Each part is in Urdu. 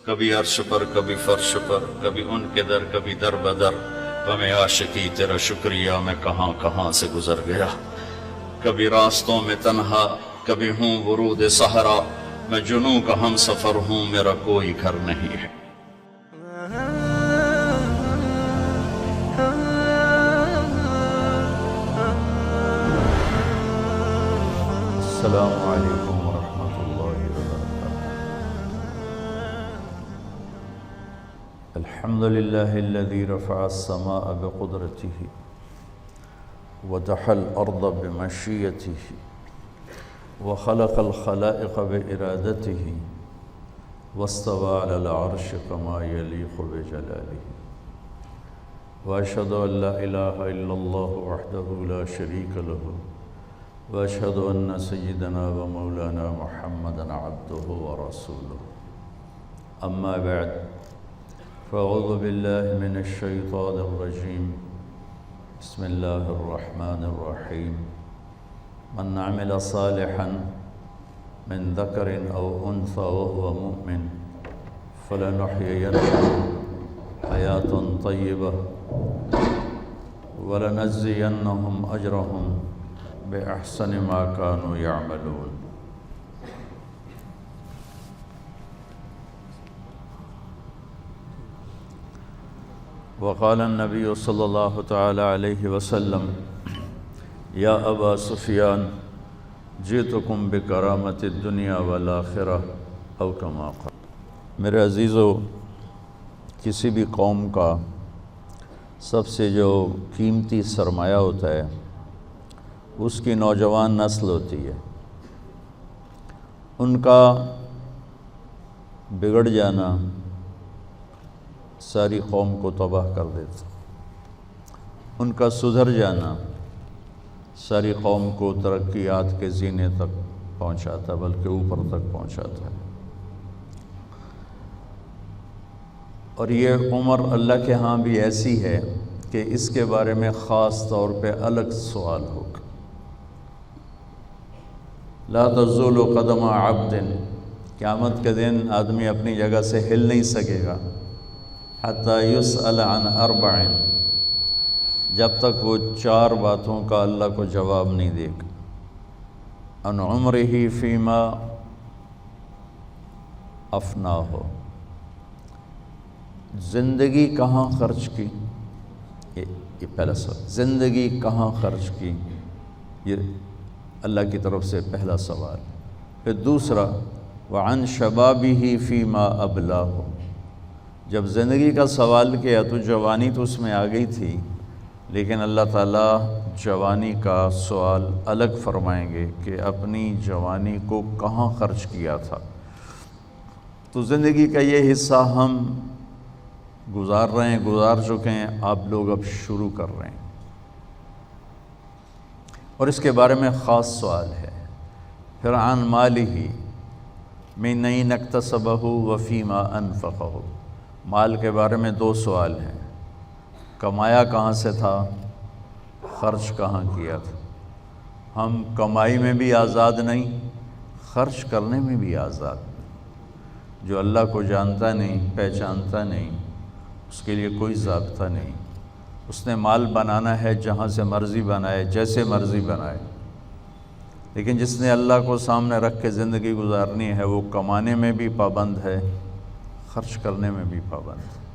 کبھی عرش پر کبھی فرش پر، کبھی ان کے در کبھی در بدر، غم عاشقی تیرا شکریہ میں کہاں کہاں سے گزر گیا، کبھی راستوں میں تنہا کبھی ہوں ورود صحرا، میں جنوں کا ہم سفر ہوں میرا کوئی گھر نہیں ہے۔ السلام علیکم ورحمۃ اللہ وبرکاتہ۔ الحمد للہ الذی رفع السماء بقدرته ودحى الأرض بمشیته وخلق الخلائق بإرادته واستوى على العرش كما يليق بجلاله، وأشهد أن لا إله إلا الله وحده لا شريك له، وأشهد أن سيدنا ومولانا محمدًا عبده ورسوله، أما بعد فأعوذ بالله من الشيطان الرجيم، بسم الله الرحمن الرحيم، من عمل صالحا من ذكر أو أنثى وهو مؤمن فلنحيينه حياة طيبة ولنجزينهم أجرهم بأحسن ما كانوا يعملون۔ وقال النبي صلى الله تعالى عليه وسلم يا أبا سفيان جئتكم بكرامة الدنيا والآخرة أو كما قال۔ میرے عزیزو، کسی بھی قوم کا سب سے جو قیمتی سرمایہ ہوتا ہے اس کی نوجوان نسل ہوتی ہے۔ ان کا بگڑ جانا ساری قوم کو تباہ کر دیتا، ان کا سدھر جانا ساری قوم کو ترقیات کے زینے تک پہنچاتا، بلکہ اوپر تک پہنچاتا ہے۔ اور یہ عمر اللہ کے ہاں بھی ایسی ہے کہ اس کے بارے میں خاص طور پہ الگ سوال ہوگا۔ لا تزول قدم عبد، قیامت کے دن آدمی اپنی جگہ سے ہل نہیں سکے گا، حتی یسأل عن اربع، جب تک وہ 4 باتوں کا اللہ کو جواب نہیں دے گا۔ عن عمرہ فیما افناہ، زندگی کہاں خرچ کی، یہ پہلا سوال، زندگی کہاں خرچ کی، یہ اللہ کی طرف سے پہلا سوال۔ پھر دوسرا وعن شبابہ فیما ابلاہ، جب زندگی کا سوال کیا تو جوانی تو اس میں آ گئی تھی، لیکن اللہ تعالیٰ جوانی کا سوال الگ فرمائیں گے کہ اپنی جوانی کو کہاں خرچ کیا تھا۔ تو زندگی کا یہ حصہ ہم گزار رہے ہیں، گزار چکے ہیں، آپ لوگ اب شروع کر رہے ہیں، اور اس کے بارے میں خاص سوال ہے۔ پھر عن مالہ من أين اکتسبہ وفیما انفقہ، مال کے بارے میں 2 سوال ہیں، کمایا کہاں سے تھا، خرچ کہاں کیا تھا۔ ہم کمائی میں بھی آزاد نہیں، خرچ کرنے میں بھی آزاد نہیں۔ جو اللہ کو جانتا نہیں، پہچانتا نہیں، اس کے لیے کوئی ضابطہ نہیں، اس نے مال بنانا ہے جہاں سے مرضی بنائے، جیسے مرضی بنائے۔ لیکن جس نے اللہ کو سامنے رکھ کے زندگی گزارنی ہے وہ کمانے میں بھی پابند ہے، خرچ کرنے میں بھی پابند ہے۔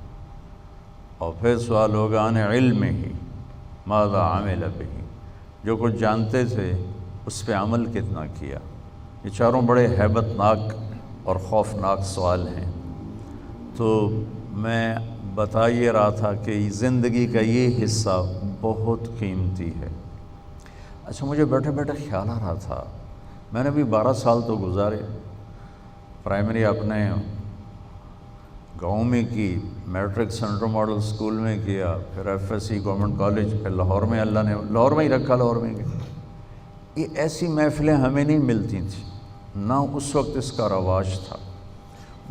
اور پھر سوال ہوگا عن علمہ ماذا عمل بہ، جو کچھ جانتے تھے اس پہ عمل کتنا کیا۔ یہ چاروں بڑے ہیبت ناک اور خوفناک سوال ہیں۔ تو میں بتا یہ رہا تھا کہ زندگی کا یہ حصہ بہت قیمتی ہے۔ اچھا، مجھے بیٹھے بیٹھے خیال آ رہا تھا، میں نے بھی 12 سال تو گزارے، پرائمری اپنے گاؤں میں کی، میٹرک سینٹرل ماڈل اسکول میں کیا، پھر FSC گورنمنٹ کالج، پھر لاہور میں اللہ نے لاہور میں ہی رکھا، لاہور میں گیا۔ یہ ایسی محفلیں ہمیں نہیں ملتی تھیں، نہ اس وقت اس کا رواج تھا۔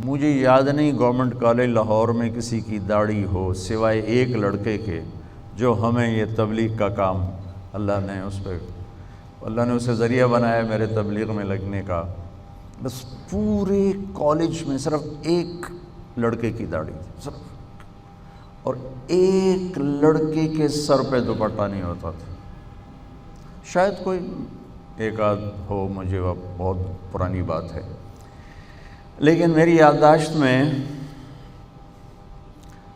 مجھے یاد نہیں گورنمنٹ کالج لاہور میں کسی کی داڑھی ہو سوائے ایک لڑکے کے جو ہمیں یہ تبلیغ کا کام اللہ نے اسے ذریعہ بنایا میرے تبلیغ میں لگنے کا۔ بس پورے کالج میں صرف ایک لڑکے کی داڑھی تھی صرف، اور ایک لڑکے کے سر پہ دوپٹہ نہیں ہوتا تھا. شاید کوئی ایک آدھ ہو، مجھے وہ بہت پرانی بات ہے، لیکن میری یادداشت میں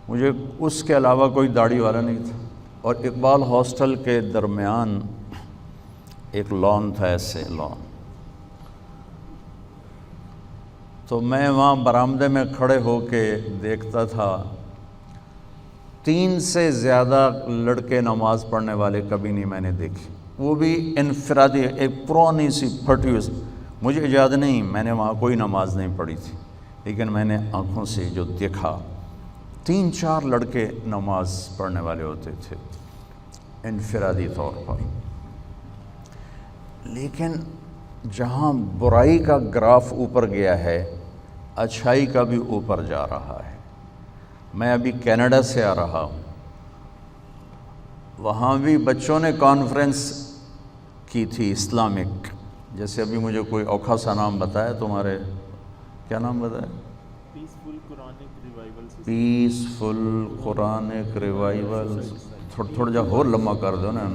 مجھے اس کے علاوہ کوئی داڑھی والا نہیں تھا. اور اقبال ہاسٹل کے درمیان ایک لان تھا، ایسے لان، تو میں وہاں برآمدے میں کھڑے ہو کے دیکھتا تھا. 3 سے زیادہ لڑکے نماز پڑھنے والے کبھی نہیں میں نے دیکھی، وہ بھی انفرادی. ایک پرانی سی پھٹی ہوئی، مجھے یاد نہیں میں نے وہاں کوئی نماز نہیں پڑھی تھی، لیکن میں نے آنکھوں سے جو دیکھا 3-4 لڑکے نماز پڑھنے والے ہوتے تھے انفرادی طور پر. لیکن جہاں برائی کا گراف اوپر گیا ہے، اچھائی کا بھی اوپر جا رہا ہے. میں ابھی کینیڈا سے آ رہا ہوں، وہاں بھی بچوں نے کانفرنس کی تھی اسلامک. جیسے ابھی مجھے کوئی اوکھا سا نام بتایا، تمہارے کیا نام بتایا؟ Peaceful Quranic revival. تھوڑا جا اور لمبا کر دو نا.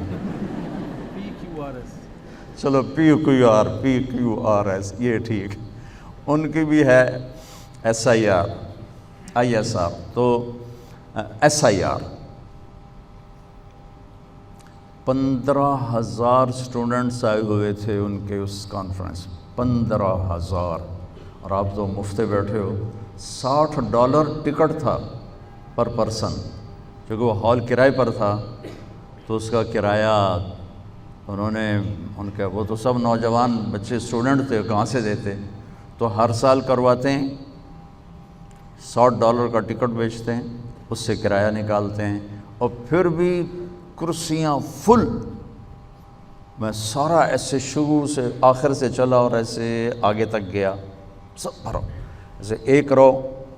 چلو PQRS یہ ٹھیک. ان کی بھی ہے ISR تو SIR. 15,000 اسٹوڈنٹس آئے ہوئے تھے ان کے اس کانفرنس میں. 15,000. اور آپ تو مفت بیٹھے ہو. $60 ٹکٹ تھا پر پرسن، کیونکہ وہ ہال کرائے پر تھا. تو اس کا کرایہ انہوں نے وہ تو سب نوجوان بچے اسٹوڈنٹ تھے، کہاں سے دیتے؟ تو ہر سال کرواتے ہیں، $60 کا ٹکٹ بیچتے ہیں، اس سے کرایہ نکالتے ہیں. اور پھر بھی کرسیاں فل. میں سارا ایسے شروع سے آخر سے چلا اور ایسے آگے تک گیا، سب بھرا. ایسے ایک رو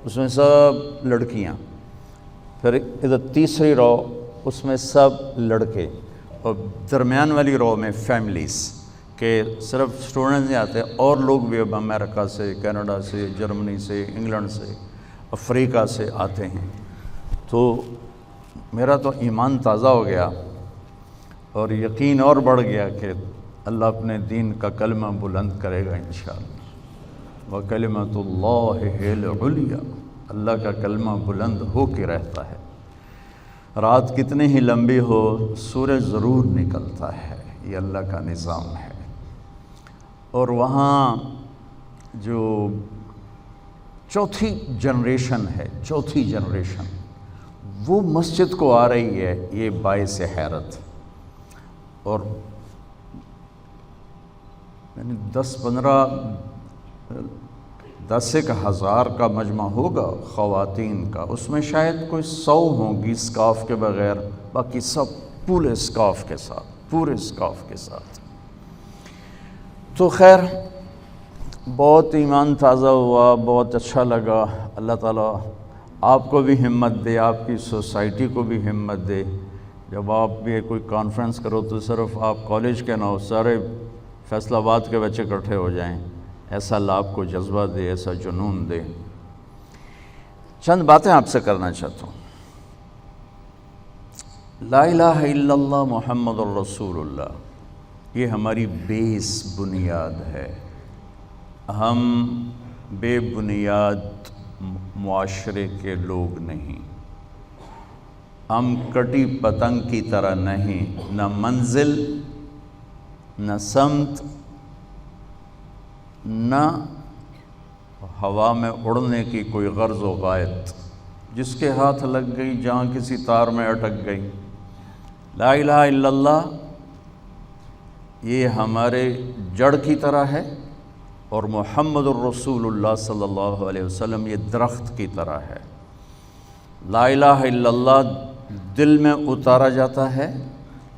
اس میں سب لڑکیاں، پھر ادھر تیسری رو اس میں سب لڑکے، اور درمیان والی رو میں فیملیز کہ صرف اسٹوڈنٹس نہیں آتے، اور لوگ بھی اب امریکہ سے، کینیڈا سے، جرمنی سے، انگلینڈ سے، افریقہ سے آتے ہیں. تو میرا تو ایمان تازہ ہو گیا اور یقین اور بڑھ گیا کہ اللہ اپنے دین کا کلمہ بلند کرے گا انشاءاللہ. وَكَلِمَةُ اللَّهِ هِيَ الْعُلْيَا. اللہ کا کلمہ بلند ہو کے رہتا ہے. رات کتنی ہی لمبی ہو، سورج ضرور نکلتا ہے. یہ اللہ کا نظام ہے. اور وہاں جو چوتھی جنریشن ہے، چوتھی جنریشن وہ مسجد کو آ رہی ہے، یہ باعث حیرت. اور یعنی 10-15 ہزار کا مجمع ہوگا خواتین کا، اس میں شاید کوئی 100 ہوں گی اسکارف کے بغیر، باقی سب پورے اسکارف کے ساتھ. تو خیر بہت ایمان تازہ ہوا، بہت اچھا لگا. اللہ تعالیٰ آپ کو بھی ہمت دے، آپ کی سوسائٹی کو بھی ہمت دے. جب آپ بھی کوئی کانفرنس کرو تو صرف آپ کالج کے نہ ہو، سارے فیصل آباد کے بچے اکٹھے ہو جائیں. ایسا اللہ آپ کو جذبہ دے، ایسا جنون دے. چند باتیں آپ سے کرنا چاہتا ہوں. لا الہ الا اللہ محمد الرسول اللہ، یہ ہماری بیس بنیاد ہے. ہم بے بنیاد معاشرے کے لوگ نہیں. ہم کٹی پتنگ کی طرح نہیں، نہ منزل، نہ سمت، نہ ہوا میں اڑنے کی کوئی غرض و غایت. جس کے ہاتھ لگ گئی، جہاں کسی تار میں اٹک گئی. لا الہ الا اللہ یہ ہمارے جڑ کی طرح ہے، اور محمد الرسول اللہ صلی اللہ علیہ وسلم یہ درخت کی طرح ہے. لا الہ الا اللہ دل میں اتارا جاتا ہے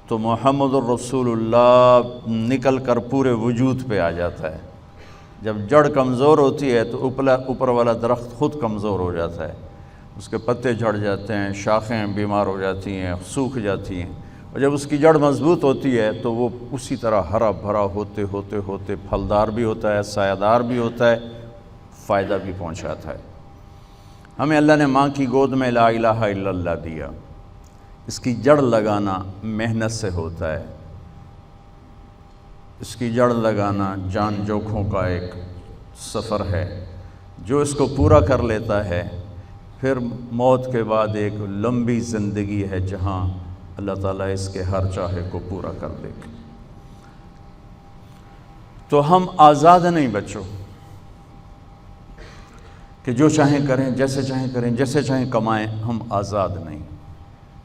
تو محمد الرسول اللہ نکل کر پورے وجود پہ آ جاتا ہے. جب جڑ کمزور ہوتی ہے تو اوپر والا درخت خود کمزور ہو جاتا ہے، اس کے پتے جھڑ جاتے ہیں، شاخیں بیمار ہو جاتی ہیں، سوکھ جاتی ہیں. اور جب اس کی جڑ مضبوط ہوتی ہے تو وہ اسی طرح ہرا بھرا ہوتے ہوتے ہوتے پھلدار بھی ہوتا ہے، سایہ دار بھی ہوتا ہے، فائدہ بھی پہنچاتا ہے. ہمیں اللہ نے ماں کی گود میں لا الہ الا اللہ دیا، اس کی جڑ لگانا محنت سے ہوتا ہے، اس کی جڑ لگانا جان جوکھوں کا ایک سفر ہے، جو اس کو پورا کر لیتا ہے پھر موت کے بعد ایک لمبی زندگی ہے جہاں اللہ تعالیٰ اس کے ہر چاہے کو پورا کر دے گا۔ تو ہم آزاد نہیں بچوں کہ جو چاہیں کریں، جیسے چاہیں کریں، جیسے چاہیں کمائیں، ہم آزاد نہیں۔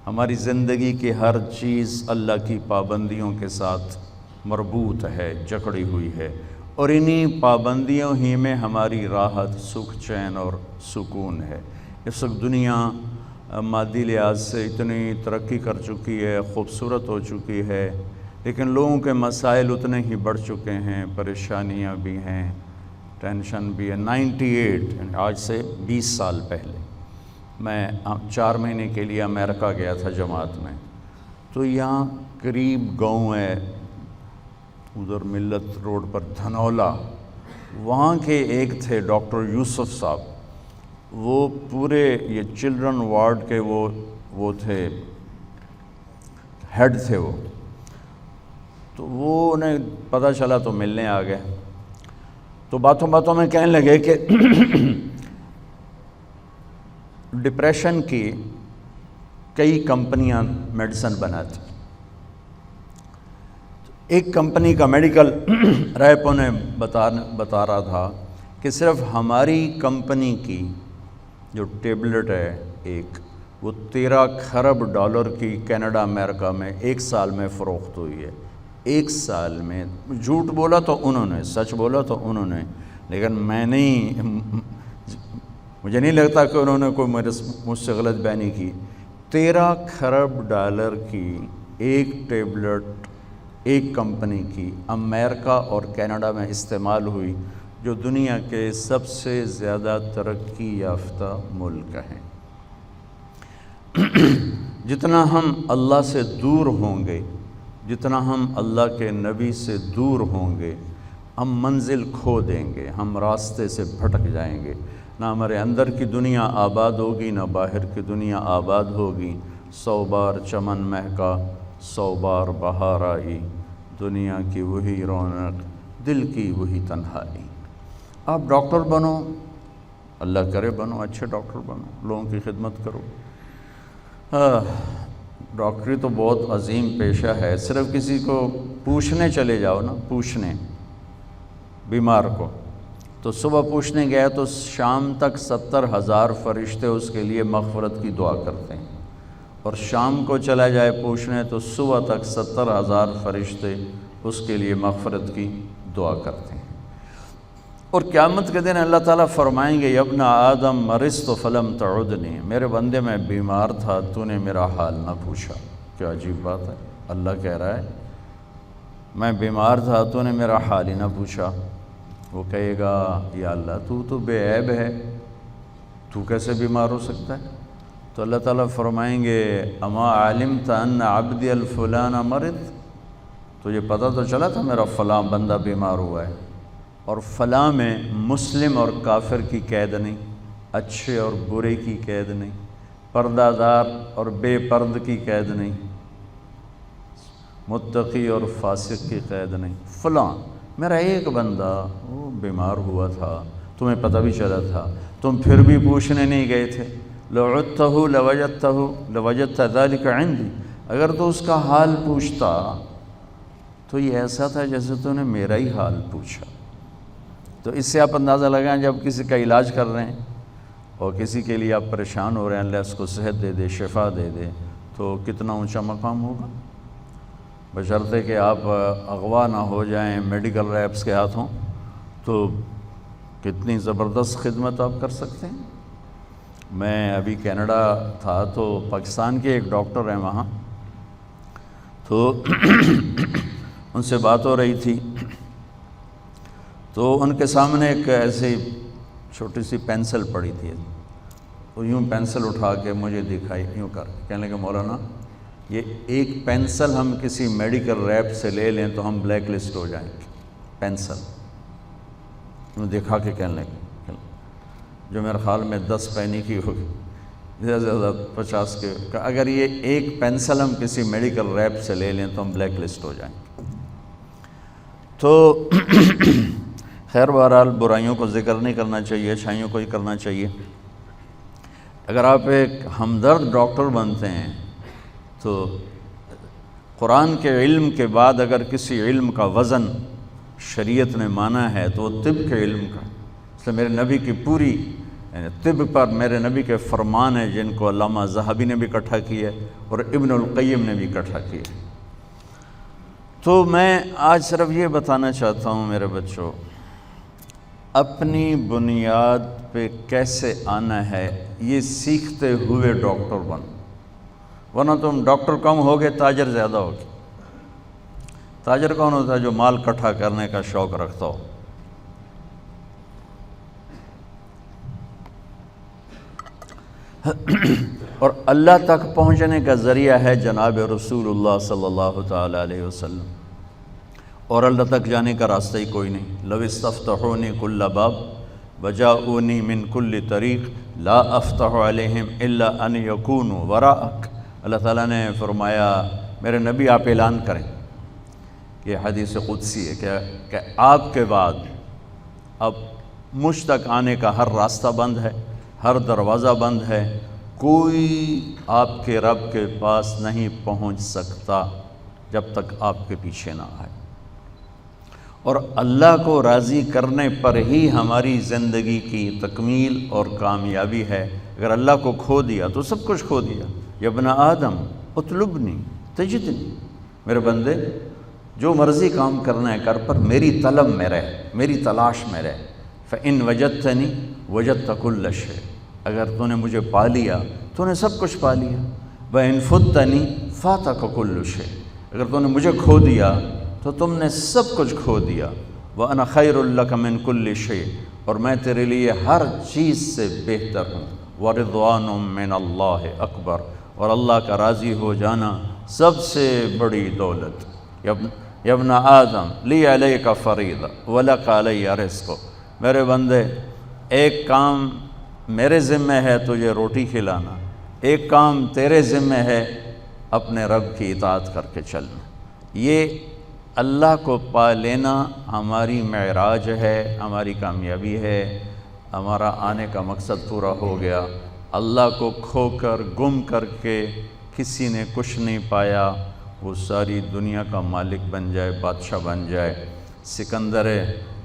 ہماری زندگی کی ہر چیز اللہ کی پابندیوں کے ساتھ مربوط ہے، جکڑی ہوئی ہے، اور انہی پابندیوں ہی میں ہماری راحت، سکھ، چین اور سکون ہے۔ اس وقت دنیا مادی لحاظ سے اتنی ترقی کر چکی ہے، خوبصورت ہو چکی ہے، لیکن لوگوں کے مسائل اتنے ہی بڑھ چکے ہیں، پریشانیاں بھی ہیں، ٹینشن بھی ہے۔ 98 یعنی آج سے 20 سال پہلے میں 4 مہینے کے لیے امریکہ گیا تھا جماعت میں، تو یہاں قریب گاؤں ہے ادھر ملت روڈ پر دھنولا، وہاں کے ایک تھے ڈاکٹر یوسف صاحب، وہ پورے یہ چلڈرن وارڈ کے وہ تھے، ہیڈ تھے وہ، تو وہ انہیں پتہ چلا تو ملنے آ گئے، تو باتوں باتوں میں کہنے لگے کہ ڈپریشن کی کئی کمپنیاں میڈیسن بناتی، ایک کمپنی کا میڈیکل ریپ انہیں بتا رہا تھا کہ صرف ہماری کمپنی کی جو ٹیبلٹ ہے ایک، وہ 13 کھرب ڈالر کی کینیڈا امریکہ میں 1 سال میں فروخت ہوئی ہے۔ 1 سال میں، جھوٹ بولا تو انہوں نے، سچ بولا تو انہوں نے، لیکن میں نہیں، مجھے نہیں لگتا کہ انہوں نے کوئی مجھ سے غلط بیانی کی۔ 13 کھرب ڈالر کی ایک ٹیبلٹ ایک کمپنی کی امریکہ اور کینیڈا میں استعمال ہوئی، جو دنیا کے سب سے زیادہ ترقی یافتہ ملک ہیں۔ جتنا ہم اللہ سے دور ہوں گے، جتنا ہم اللہ کے نبی سے دور ہوں گے، ہم منزل کھو دیں گے، ہم راستے سے بھٹک جائیں گے، نہ ہمارے اندر کی دنیا آباد ہوگی نہ باہر کی دنیا آباد ہوگی۔ 100 بار چمن مہکا 100 بار بہار آئی، دنیا کی وہی رونق، دل کی وہی تنہائی۔ آپ ڈاکٹر بنو، اللہ کرے بنو، اچھے ڈاکٹر بنو، لوگوں کی خدمت کرو۔ ڈاکٹری تو بہت عظیم پیشہ ہے، صرف کسی کو پوچھنے چلے جاؤ نا، پوچھنے بیمار کو، تو صبح پوچھنے گیا تو شام تک 70,000 فرشتے اس کے لیے مغفرت کی دعا کرتے ہیں، اور شام کو چلا جائے پوچھنے تو صبح تک 70,000 فرشتے اس کے لیے مغفرت کی دعا کرتے ہیں۔ اور قیامت کے دن اللہ تعالیٰ فرمائیں گے، یا ابن آدم مرضت فلم تعدنی، میرے بندے میں بیمار تھا، تو نے میرا حال نہ پوچھا۔ کیا عجیب بات ہے، اللہ کہہ رہا ہے میں بیمار تھا، تو نے میرا حال ہی نہ پوچھا۔ وہ کہے گا یا اللہ تو بے عیب ہے، تو کیسے بیمار ہو سکتا ہے؟ تو اللہ تعالیٰ فرمائیں گے، اما علمت ان عبدی الفلان مرض، تجھے پتہ تو چلا تھا میرا فلاں بندہ بیمار ہوا ہے۔ اور فلاں میں مسلم اور کافر کی قید نہیں، اچھے اور برے کی قید نہیں، پردہ دار اور بے پرد کی قید نہیں، متقی اور فاسق کی قید نہیں، فلاں میرا ایک بندہ وہ بیمار ہوا تھا، تمہیں پتہ بھی چلا تھا، تم پھر بھی پوچھنے نہیں گئے تھے۔ لو عدتہ لوجدت ذلک عندی، اگر تو اس کا حال پوچھتا تو یہ ایسا تھا جیسے تو نے میرا ہی حال پوچھا۔ تو اس سے آپ اندازہ لگائیں، جب کسی کا علاج کر رہے ہیں اور کسی کے لیے آپ پریشان ہو رہے ہیں، اللہ اس کو صحت دے دے، شفا دے دے، تو کتنا اونچا مقام ہوگا، بشرطے کہ آپ اغوا نہ ہو جائیں میڈیکل ریپس کے ہاتھوں، تو کتنی زبردست خدمت آپ کر سکتے ہیں۔ میں ابھی کینیڈا تھا تو پاکستان کے ایک ڈاکٹر ہیں وہاں، تو ان سے بات ہو رہی تھی، تو ان کے سامنے ایک ایسی چھوٹی سی پینسل پڑی تھی، تو یوں پینسل اٹھا کے مجھے دکھائی، یوں کر کہنے لگے مولانا یہ ایک پینسل ہم کسی میڈیکل ریپ سے لے لیں تو ہم بلیک لسٹ ہو جائیں گے، پینسل یوں دکھا کے کہنے لگے۔ جو میرے خیال میں 10 پینی کی ہوگی، زیادہ سے زیادہ 50 کے، اگر یہ ایک پینسل ہم کسی میڈیکل ریپ سے لے لیں تو ہم بلیک لسٹ ہو جائیں گے۔ تو خیر بہرحال برائیوں کو ذکر نہیں کرنا چاہیے، اچھائیوں کو ہی کرنا چاہیے۔ اگر آپ ایک ہمدرد ڈاکٹر بنتے ہیں تو قرآن کے علم کے بعد اگر کسی علم کا وزن شریعت نے مانا ہے تو وہ طب کے علم کا، اس لیے میرے نبی کی پوری طب پر میرے نبی کے فرمان ہیں جن کو علامہ ذہبی نے بھی اکٹھا کیا ہے اور ابن القیم نے بھی اکٹھا کیا ہے۔ تو میں آج صرف یہ بتانا چاہتا ہوں میرے بچوں، اپنی بنیاد پہ کیسے آنا ہے یہ سیکھتے ہوئے ڈاکٹر بن، ورنہ تم ڈاکٹر کم ہوگے تاجر زیادہ ہوگے۔ تاجر کون ہوتا ہے؟ جو مال اکٹھا کرنے کا شوق رکھتا ہو۔ اور اللہ تک پہنچنے کا ذریعہ ہے جناب رسول اللہ صلی اللہ تعالی علیہ وسلم، اور اللہ تک جانے کا راستہ ہی کوئی نہیں۔ لو استفتحونی کل باب وجاؤنی من کل طریق لا افتح علیہم الا ان یکونوا وراءک۔ اللہ تعالیٰ نے فرمایا میرے نبی آپ اعلان کریں، یہ حدیث قدسی ہے کہ آپ کے بعد اب مجھ تک آنے کا ہر راستہ بند ہے، ہر دروازہ بند ہے، کوئی آپ کے رب کے پاس نہیں پہنچ سکتا جب تک آپ کے پیچھے نہ آئے۔ اور اللہ کو راضی کرنے پر ہی ہماری زندگی کی تکمیل اور کامیابی ہے۔ اگر اللہ کو کھو دیا تو سب کچھ کھو دیا۔ یا ابن آدم اطلبنی تجدنی، میرے بندے جو مرضی کام کرنا ہے کر، پر میری طلب میں رہ، میری تلاش میں رہ۔ فإن وجدتنی وجدت کل شیء، اگر تو نے مجھے پا لیا تو نے سب کچھ پا لیا۔ وإن فتنی فاتک کل شیء، اگر تو نے مجھے کھو دیا تو تم نے سب کچھ کھو دیا۔ وأنا خیر لک من کل شیء، اور میں تیرے لیے ہر چیز سے بہتر ہوں۔ ورضوان من اللہ اکبر، اور اللہ کا راضی ہو جانا سب سے بڑی دولت۔ یا ابن آدم لی علیک فریضہ ولک علی رزق، میرے بندے ایک کام میرے ذمہ ہے تجھے روٹی کھلانا، ایک کام تیرے ذمہ ہے اپنے رب کی اطاعت کر کے چلنا۔ یہ اللہ کو پا لینا ہماری معراج ہے، ہماری کامیابی ہے، ہمارا آنے کا مقصد پورا ہو گیا۔ اللہ کو کھو کر گم کر کے کسی نے کچھ نہیں پایا، وہ ساری دنیا کا مالک بن جائے، بادشاہ بن جائے۔ سکندر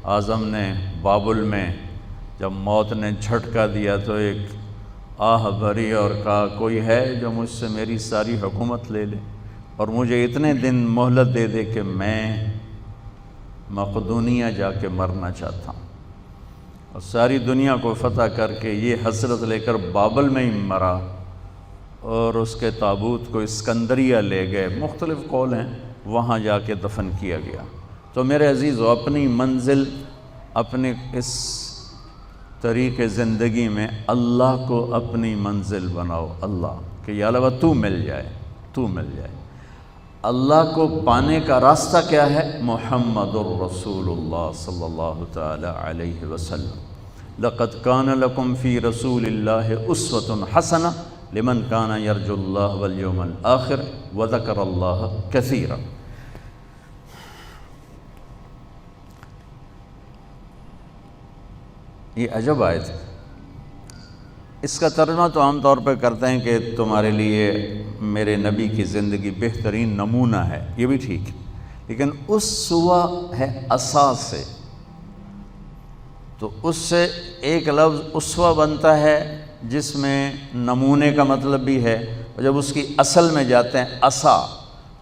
اعظم نے بابل میں جب موت نے جھٹکا دیا تو ایک آہ بھری اور کہا کوئی ہے جو مجھ سے میری ساری حکومت لے لے اور مجھے اتنے دن مہلت دے دے کہ میں مقدونیہ جا کے مرنا چاہتا ہوں۔ اور ساری دنیا کو فتح کر کے یہ حسرت لے کر بابل میں ہی مرا، اور اس کے تابوت کو اسکندریہ لے گئے، مختلف قول ہیں، وہاں جا کے دفن کیا گیا۔ تو میرے عزیزو، اپنی منزل اپنے اس طریق زندگی میں اللہ کو اپنی منزل بناؤ، اللہ کہ یا اللہ تو مل جائے، تو مل جائے۔ اللہ کو پانے کا راستہ کیا ہے؟ محمد الرسول اللہ صلی اللہ تعالی علیہ وسلم۔ لقد کان لکم فی رسول اللہ اسوۃ حسنہ لمن کان یرجو اللہ والیوم الآخر وذکر اللہ کثیرا۔ یہ عجب آیت ہے۔ اس کا ترجمہ تو عام طور پہ کرتے ہیں کہ تمہارے لیے میرے نبی کی زندگی بہترین نمونہ ہے، یہ بھی ٹھیک ہے، لیکن اسوہ ہے اساس سے، تو اس سے ایک لفظ اسوہ بنتا ہے جس میں نمونے کا مطلب بھی ہے، اور جب اس کی اصل میں جاتے ہیں اسا،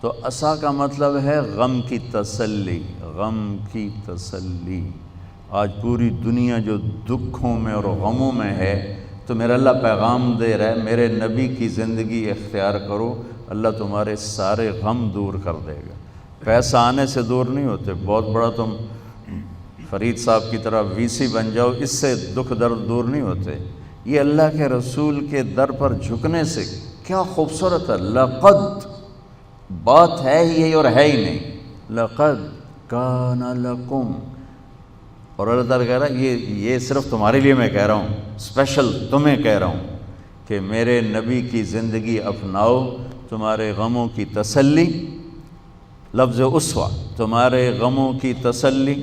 تو اسا کا مطلب ہے غم کی تسلی، غم کی تسلی۔ آج پوری دنیا جو دکھوں میں اور غموں میں ہے، تو میرا اللہ پیغام دے رہا ہے میرے نبی کی زندگی اختیار کرو، اللہ تمہارے سارے غم دور کر دے گا۔ پیسہ آنے سے دور نہیں ہوتے، بہت بڑا تم فرید صاحب کی طرح وی سی بن جاؤ، اس سے دکھ درد دور نہیں ہوتے۔ یہ اللہ کے رسول کے در پر جھکنے سے کیا خوبصورت ہے۔ لقد بات ہے ہی یہی اور ہے ہی نہیں، لقد کان لکم، اور اللہ تعالیٰ کہہ رہا ہے یہ صرف تمہارے لیے میں کہہ رہا ہوں، اسپیشل تمہیں کہہ رہا ہوں کہ میرے نبی کی زندگی اپناؤ، تمہارے غموں کی تسلی، لفظ اسوہ، تمہارے غموں کی تسلی،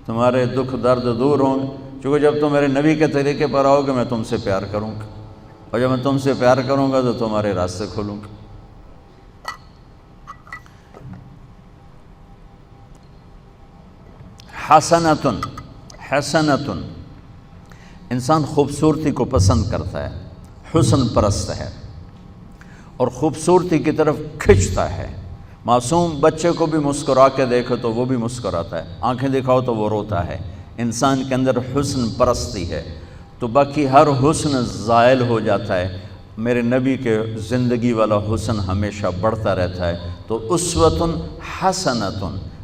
تمہارے دکھ درد دور ہوں، چونکہ جب تم میرے نبی کے طریقے پر آؤ گے میں تم سے پیار کروں گا، اور جب میں تم سے پیار کروں گا تو تمہارے راستے کھولوں گا۔ حسنتن، حسنتن، انسان خوبصورتی کو پسند کرتا ہے، حسن پرست ہے اور خوبصورتی کی طرف کھنچتا ہے۔ معصوم بچے کو بھی مسکرا کے دیکھو تو وہ بھی مسکراتا ہے، آنکھیں دکھاؤ تو وہ روتا ہے۔ انسان کے اندر حسن پرستی ہے تو باقی ہر حسن زائل ہو جاتا ہے۔ میرے نبی کے زندگی والا حسن ہمیشہ بڑھتا رہتا ہے۔ تو اسوۃ حسنۃ،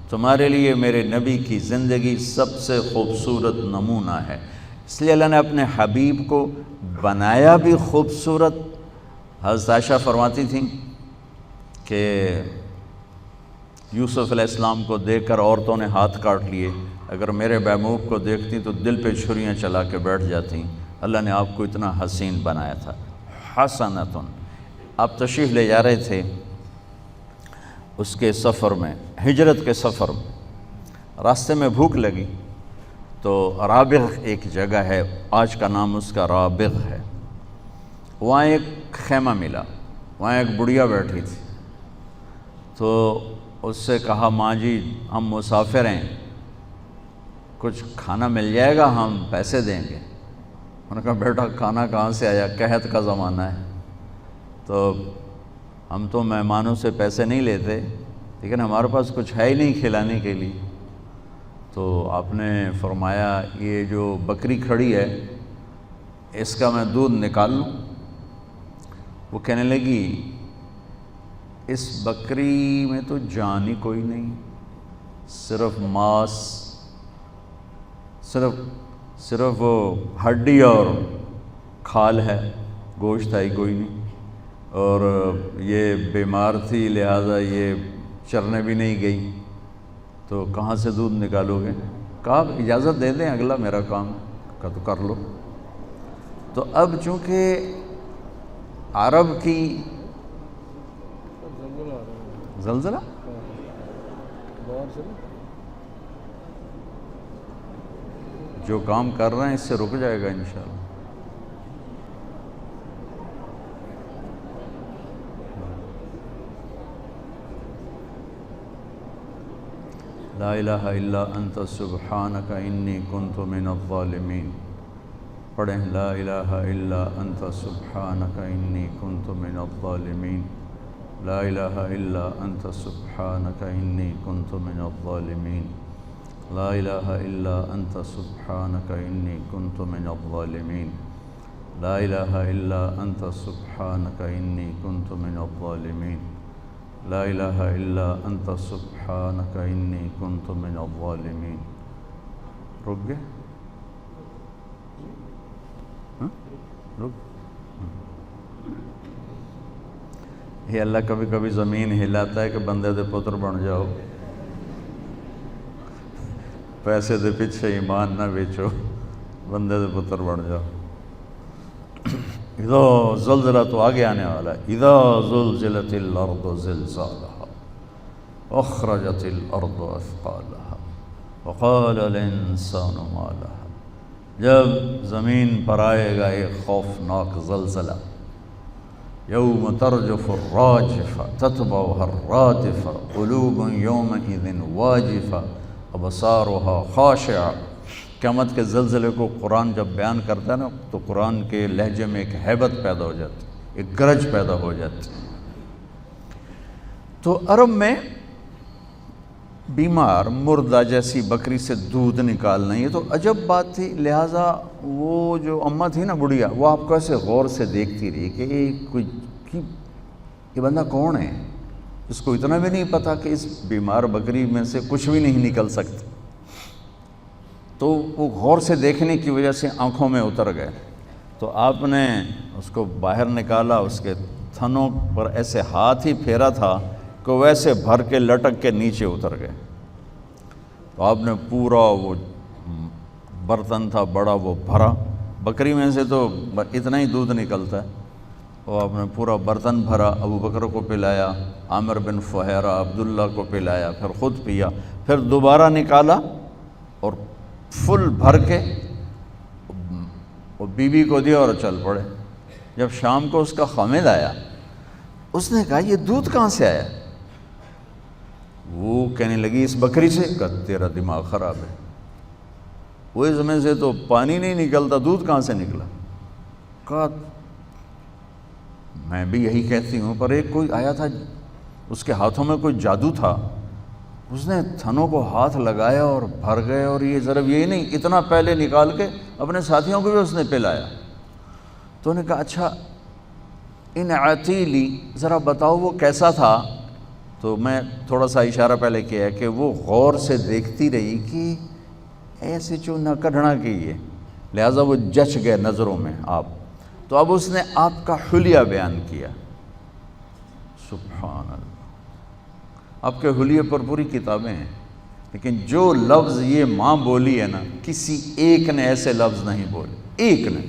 تمہارے لیے میرے نبی کی زندگی سب سے خوبصورت نمونہ ہے۔ اس لیے اللہ نے اپنے حبیب کو بنایا بھی خوبصورت۔ حضرت عائشہ فرماتی تھیں کہ یوسف علیہ السلام کو دیکھ کر عورتوں نے ہاتھ کاٹ لیے، اگر میرے محبوب کو دیکھتی تو دل پہ چھریاں چلا کے بیٹھ جاتی، اللہ نے آپ کو اتنا حسین بنایا تھا۔ حسنۃ، آپ تشریف لے جا رہے تھے اس کے سفر میں، ہجرت کے سفر میں، راستے میں بھوک لگی تو رابغ ایک جگہ ہے، آج کا نام اس کا رابغ ہے، وہاں ایک خیمہ ملا، وہاں ایک بڑھیا بیٹھی تھی، تو اس سے کہا ماں جی ہم مسافر ہیں، کچھ کھانا مل جائے گا، ہم پیسے دیں گے۔ انہوں نے کہا بیٹا کھانا کہاں سے آیا، قحط کا زمانہ ہے، تو ہم تو مہمانوں سے پیسے نہیں لیتے، لیکن ہمارے پاس کچھ ہے ہی نہیں کھلانے کے لیے۔ تو آپ نے فرمایا یہ جو بکری کھڑی ہے اس کا میں دودھ نکال لوں؟ وہ کہنے لگی اس بکری میں تو جان ہی کوئی نہیں، صرف ماس، صرف وہ ہڈی اور کھال ہے، گوشت ہے ہی کوئی نہیں، اور یہ بیمار تھی لہٰذا یہ چرنے بھی نہیں گئی، تو کہاں سے دودھ نکالو گے؟ کہا اجازت دے دیں اگلا میرا کام کا تو کر لو۔ تو اب چونکہ عرب کی زلزلہ جو کام کر رہے ہیں اس سے رک جائے گا انشاءاللہ۔ لا الہ الا انت سبحانک انی کنت من الظالمین، پڑھیں لا الہ الا انت سبحانک انی کنت من الظالمین، لا الہ الا انت سبحانک انی کنت من الظالمین، لا الہ الا انت سبحانک انی کنت من الظالمین، لا الہ الا انت سبحانک انی کنت من الظالمین، لا الہ الا انت سبحانک انی کنت من الظالمین۔ رک گئے؟ رک، یہ اللہ کبھی کبھی زمین ہلاتا ہے کہ بندے دے پتر بن جاؤ، پیسے دے پیچھے ایمان نہ بیچو، بندے دے پتر بن جاؤ۔ اذا زلزلہ تو آگے آنے والا ہے، اذا زلزلت الارض زلزالها اخرجت الارض اثقالها وقال الانسان ما لها، جب زمین پر آئے گا ایک خوفناک زلزلہ، یوم ترجف الراجفہ تتبعها الرادفہ قلوب یومئذ واجفہ ابصارها خاشعہ۔ قیامت کے زلزلے کو قرآن جب بیان کرتا ہے نا تو قرآن کے لہجے میں ایک ہیبت پیدا ہو جاتی، ایک گرج پیدا ہو جاتی۔ تو عرب میں بیمار مردہ جیسی بکری سے دودھ نکالنا یہ تو عجب بات تھی، لہٰذا وہ جو اماں تھی نا بڑھیا، وہ آپ کو ایسے غور سے دیکھتی رہی کہ یہ بندہ کون ہے، اس کو اتنا بھی نہیں پتا کہ اس بیمار بکری میں سے کچھ بھی نہیں نکل سکتا۔ تو وہ غور سے دیکھنے کی وجہ سے آنکھوں میں اتر گئے، تو آپ نے اس کو باہر نکالا، اس کے تھنوں پر ایسے ہاتھ ہی پھیرا تھا کہ ویسے بھر کے لٹک کے نیچے اتر گئے۔ تو آپ نے پورا وہ برتن تھا بڑا وہ بھرا، بکری میں سے تو اتنا ہی دودھ نکلتا ہے، وہ آپ نے پورا برتن بھرا، ابو بکر کو پلایا، عامر بن فہیرہ عبداللہ کو پلایا، پھر خود پیا، پھر دوبارہ نکالا اور فل بھر کے وہ بیوی کو دیا اور چل پڑے۔ جب شام کو اس کا خامد آیا، اس نے کہا یہ دودھ کہاں سے آیا؟ وہ کہنے لگی اس بکری سے۔ کہا تیرا دماغ خراب ہے، وہ اس میں سے تو پانی نہیں نکلتا، دودھ کہاں سے نکلا؟ کہا میں بھی یہی کہتی ہوں، پر ایک کوئی آیا تھا، اس کے ہاتھوں میں کوئی جادو تھا، اس نے تھنوں کو ہاتھ لگایا اور بھر گئے، اور یہ ضرب یہی نہیں اتنا پہلے نکال کے اپنے ساتھیوں کو بھی اس نے پلایا۔ تو انہوں نے کہا اچھا ان عتیلی ذرا بتاؤ وہ کیسا تھا؟ تو میں تھوڑا سا اشارہ پہلے کیا ہے کہ وہ غور سے دیکھتی رہی کہ ایسے چونہ کڈھنا کی ہے، لہٰذا وہ جچ گئے نظروں میں آپ۔ تو اب اس نے آپ کا حلیہ بیان کیا۔ سبحان اللہ، آپ کے حلیے پر پوری کتابیں ہیں، لیکن جو لفظ یہ ماں بولی ہے نا، کسی ایک نے ایسے لفظ نہیں بولے، ایک نے،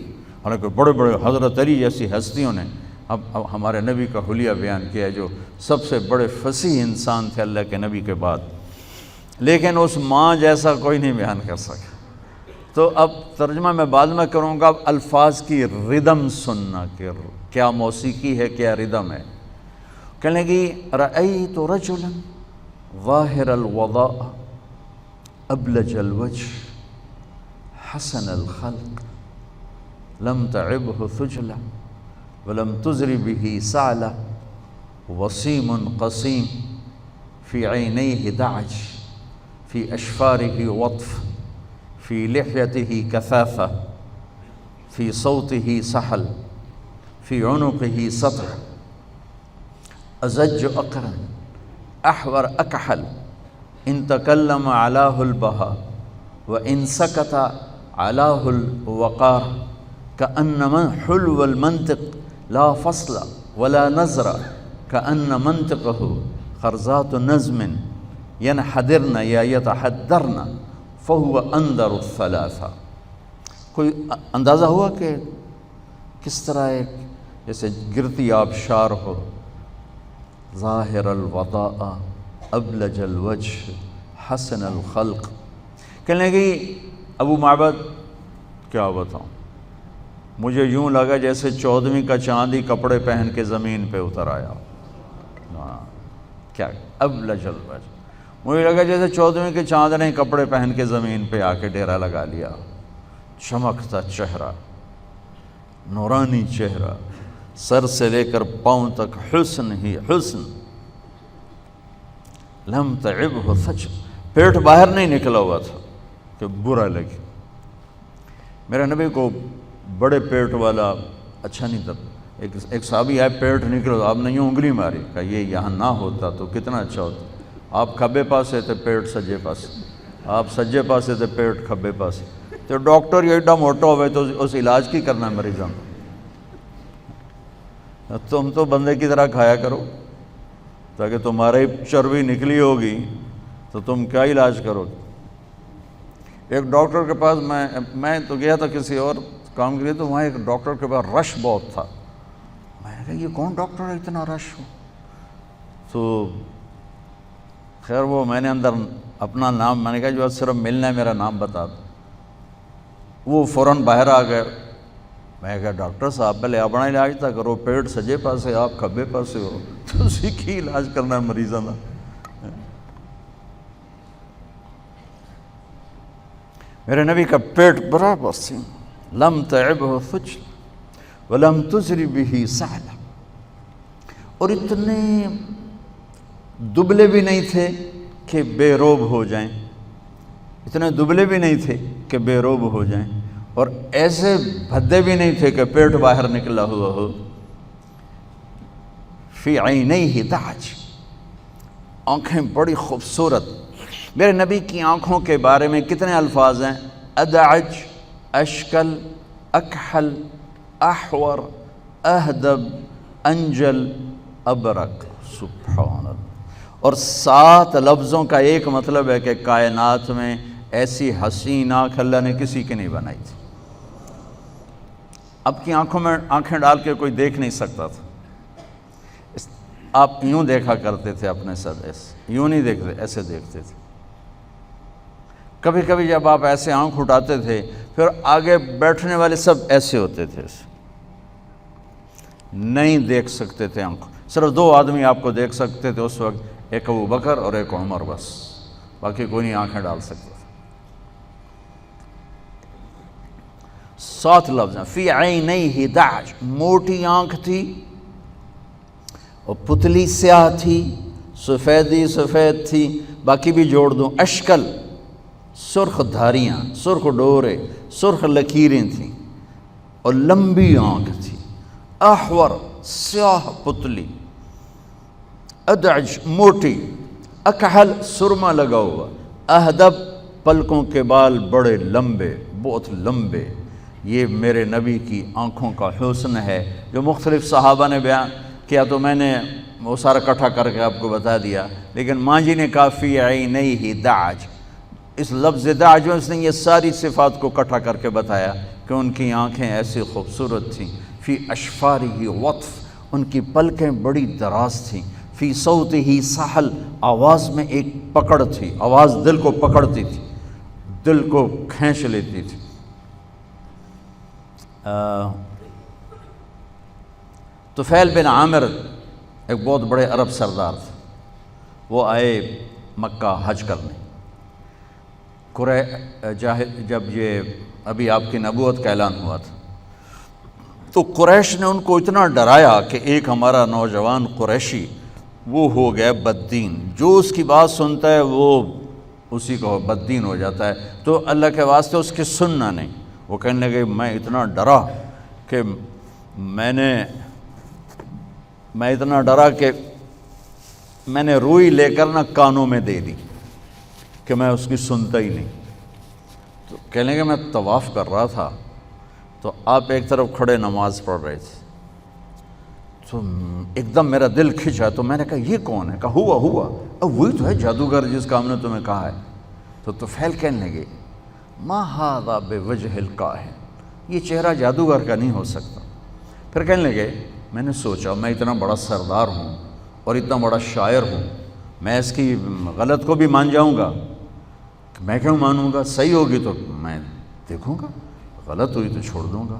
حالانکہ بڑے بڑے حضرت علی جیسی ہستیوں نے اب ہمارے نبی کا حلیہ بیان کیا ہے، جو سب سے بڑے فصیح انسان تھے اللہ کے نبی کے بعد، لیکن اس ماں جیسا کوئی نہیں بیان کر سکا۔ تو اب ترجمہ میں بعد میں کروں گا، اب الفاظ کی ردم سننا کہ کیا موسیقی ہے، کیا ردم ہے۔ کہنے لگی رأیت رجلا ظاہر الوضاء ابلج الوجه حسن الخلق لم تعبه ثجلة ولم تزر به سعلة وسيم قصيم في عينيه دعج في أشفاره وطف في لحيته كثافة في صوته سحل في عنقه سطع أزج أقرن أحور أكحل إن تكلم علاه البهاء وإن سكت علاه الوقار كأن حلو المنطق لا فصل ولا نظر كأن منطقه خرزات نظم ينحدرن یا يتحدرن فهو اندر الثلاثہ۔ کوئی اندازہ ہوا کہ کس طرح ایک جیسے گرتی آبشار ہو، ظاہر الوضاء ابلج الوجه حسن الخلق۔ کہنے لگی ابو معبد کیا بتاؤں، مجھے یوں لگا جیسے 14ویں کا چاند ہی کپڑے پہن کے زمین پہ اتر آیا۔ کیا ابلج الوجه، مجھے لگا جیسے 14ویں کے چاند نے کپڑے پہن کے زمین پہ آ کے ڈیرا لگا لیا۔ چمکتا چہرہ، نورانی چہرہ، سر سے لے کر پاؤں تک حسن ہی حسن، لم تعبہ ثجل، پیٹ باہر نہیں نکلا ہوا تھا کہ برا لگے۔ میرے نبی کو بڑے پیٹ والا اچھا نہیں تھا۔ ایک صحابی آئے، پیٹ نکلو، آپ نے یوں انگلی ماری، کہا یہ یہاں نہ ہوتا تو کتنا اچھا ہوتا۔ آپ کھبے پاسے تھے، پیٹ سجے پاسے، آپ سجے پاسے تھے، پیٹ کھبے پاسے، تو ڈاکٹر یہ ایڈا موٹا ہوئے تو اس علاج کی کرنا ہے مریضوں کو۔ تم تو بندے کی طرح کھایا کرو، تاکہ تمہاری چربی نکلی ہوگی تو تم کیا علاج کرو گے۔ ایک ڈاکٹر کے پاس میں تو گیا تھا کسی اور کام کے لیے، تو وہاں ایک ڈاکٹر کے پاس رش بہت تھا۔ میں نے کہا یہ کون ڈاکٹر ہے اتنا رش ہو؟ تو خیر وہ میں نے اندر اپنا نام، میں نے کہا جو صرف ملنا ہے میرا نام بتا دو۔ وہ فوراً باہر آ گئے۔ میں نے کہا ڈاکٹر صاحب پہلے اپنا علاج تھا کرو، پیٹ سجے پاسے آپ کھبے پاسے ہو، تو اسی کی علاج کرنا ہے مریضوں کا۔ میرے نبی کا پیٹ برابر سے، لم تعبہ ثجل ولم تزر بہ سعلہ، اور اتنے دبلے بھی نہیں تھے کہ بے روب ہو جائیں، اتنے دبلے بھی نہیں تھے کہ بے روب ہو جائیں، اور ایسے بھدے بھی نہیں تھے کہ پیٹ باہر نکلا ہوا ہو۔ فی عینیہ دعج، آنکھیں بڑی خوبصورت۔ میرے نبی کی آنکھوں کے بارے میں کتنے الفاظ ہیں؟ ادعج، اشکل، اکحل، احور، اہدب، انجل، ابرق۔ سبحان اللہ۔ اور 7 لفظوں کا ایک مطلب ہے کہ کائنات میں ایسی حسین آنکھ اللہ نے کسی کی نہیں بنائی تھی۔ اب کی آنکھوں میں آنکھیں ڈال کے کوئی دیکھ نہیں سکتا تھا، آپ یوں دیکھا کرتے تھے اپنے ساتھ، ایسے یوں نہیں دیکھتے، ایسے دیکھتے تھے۔ کبھی کبھی جب آپ ایسے آنکھ اٹھاتے تھے پھر آگے بیٹھنے والے سب ایسے ہوتے تھے، نہیں دیکھ سکتے تھے آنکھ، صرف دو آدمی آپ کو دیکھ سکتے تھے اس وقت، ایک ابو بکر اور ایک عمر، بس باقی کوئی نہیں آنکھیں ڈال سکتا تھا۔ 7 لفظ ہیں، فی عینیہ دعج، موٹی آنکھ تھی اور پتلی سیاہ تھی، سفیدی سفید تھی، باقی بھی جوڑ دوں، اشکل، سرخ دھاریاں، سرخ ڈورے، سرخ لکیریں تھیں، اور لمبی آنکھ تھی، احور، سیاہ پتلی، ادعج، موٹی، اکحل، سرما لگا ہوا، اہدب، پلکوں کے بال بڑے لمبے، بہت لمبے۔ یہ میرے نبی کی آنکھوں کا حسن ہے جو مختلف صحابہ نے بیان کیا، تو میں نے وہ سارا اکٹھا کر کے آپ کو بتا دیا، لیکن ماجی نے کہا فی عینیہ دعج، اس لفظ دعج میں اس نے یہ ساری صفات کو اکٹھا کر کے بتایا کہ ان کی آنکھیں ایسی خوبصورت تھیں۔ فی اشفارہ وطف، ان کی پلکیں بڑی دراز تھیں۔ فی صوتہ سحل، آواز میں ایک پکڑ تھی، آواز دل کو پکڑتی تھی، دل کو کھینچ لیتی تھی۔ طفیل بن عامر ایک بہت بڑے عرب سردار تھے، وہ آئے مکہ حج کرنے، جب یہ ابھی آپ کی نبوت کا اعلان ہوا تھا تو قریش نے ان کو اتنا ڈرایا کہ ایک ہمارا نوجوان قریشی وہ ہو گیا بددین، جو اس کی بات سنتا ہے وہ اسی کو بددین ہو جاتا ہے، تو اللہ کے واسطے اس کی سننا نہیں۔ وہ کہنے لگے میں اتنا ڈرا کہ میں اتنا ڈرا کہ میں نے روئی لے کر نہ کانوں میں دے دی کہ میں اس کی سنتا ہی نہیں۔ تو کہنے لگے میں طواف کر رہا تھا تو آپ ایک طرف کھڑے نماز پڑھ رہے تھے، تو ایک دم میرا دل کھنچا، تو میں نے کہا یہ کون ہے؟ کہا ہوا اب وہی تو ہے جادوگر جس کا ہم نے تمہیں کہا ہے۔ تو طفیل کہنے لگے ما ھذا بوجہ الکاہن، یہ چہرہ جادوگر کا نہیں ہو سکتا۔ پھر کہنے لگے میں نے سوچا میں اتنا بڑا سردار ہوں اور اتنا بڑا شاعر ہوں، میں اس کی غلط کو بھی مان جاؤں گا؟ میں کیوں مانوں گا؟ صحیح ہوگی تو میں دیکھوں گا، غلط ہوئی تو چھوڑ دوں گا۔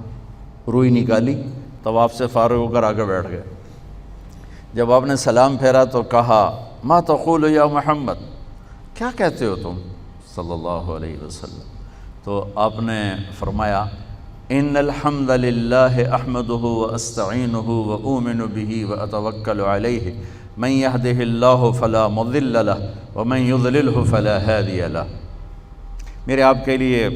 روئی نکالی، طواف سے فارغ ہو کر آگے بیٹھ گئے۔ جب آپ نے سلام پھیرا تو کہا ما تقول یا محمد، کیا کہتے ہو تم صلی اللہ علیہ وسلم؟ تو آپ نے فرمایا ان الحمد للہ احمدہ واستعینہ واؤمن بہ واتوکل علیہ من یہدہ اللہ فلا مضل لہ ومن یضللہ فلا ہادی لہ۔ میرے آپ کے لیے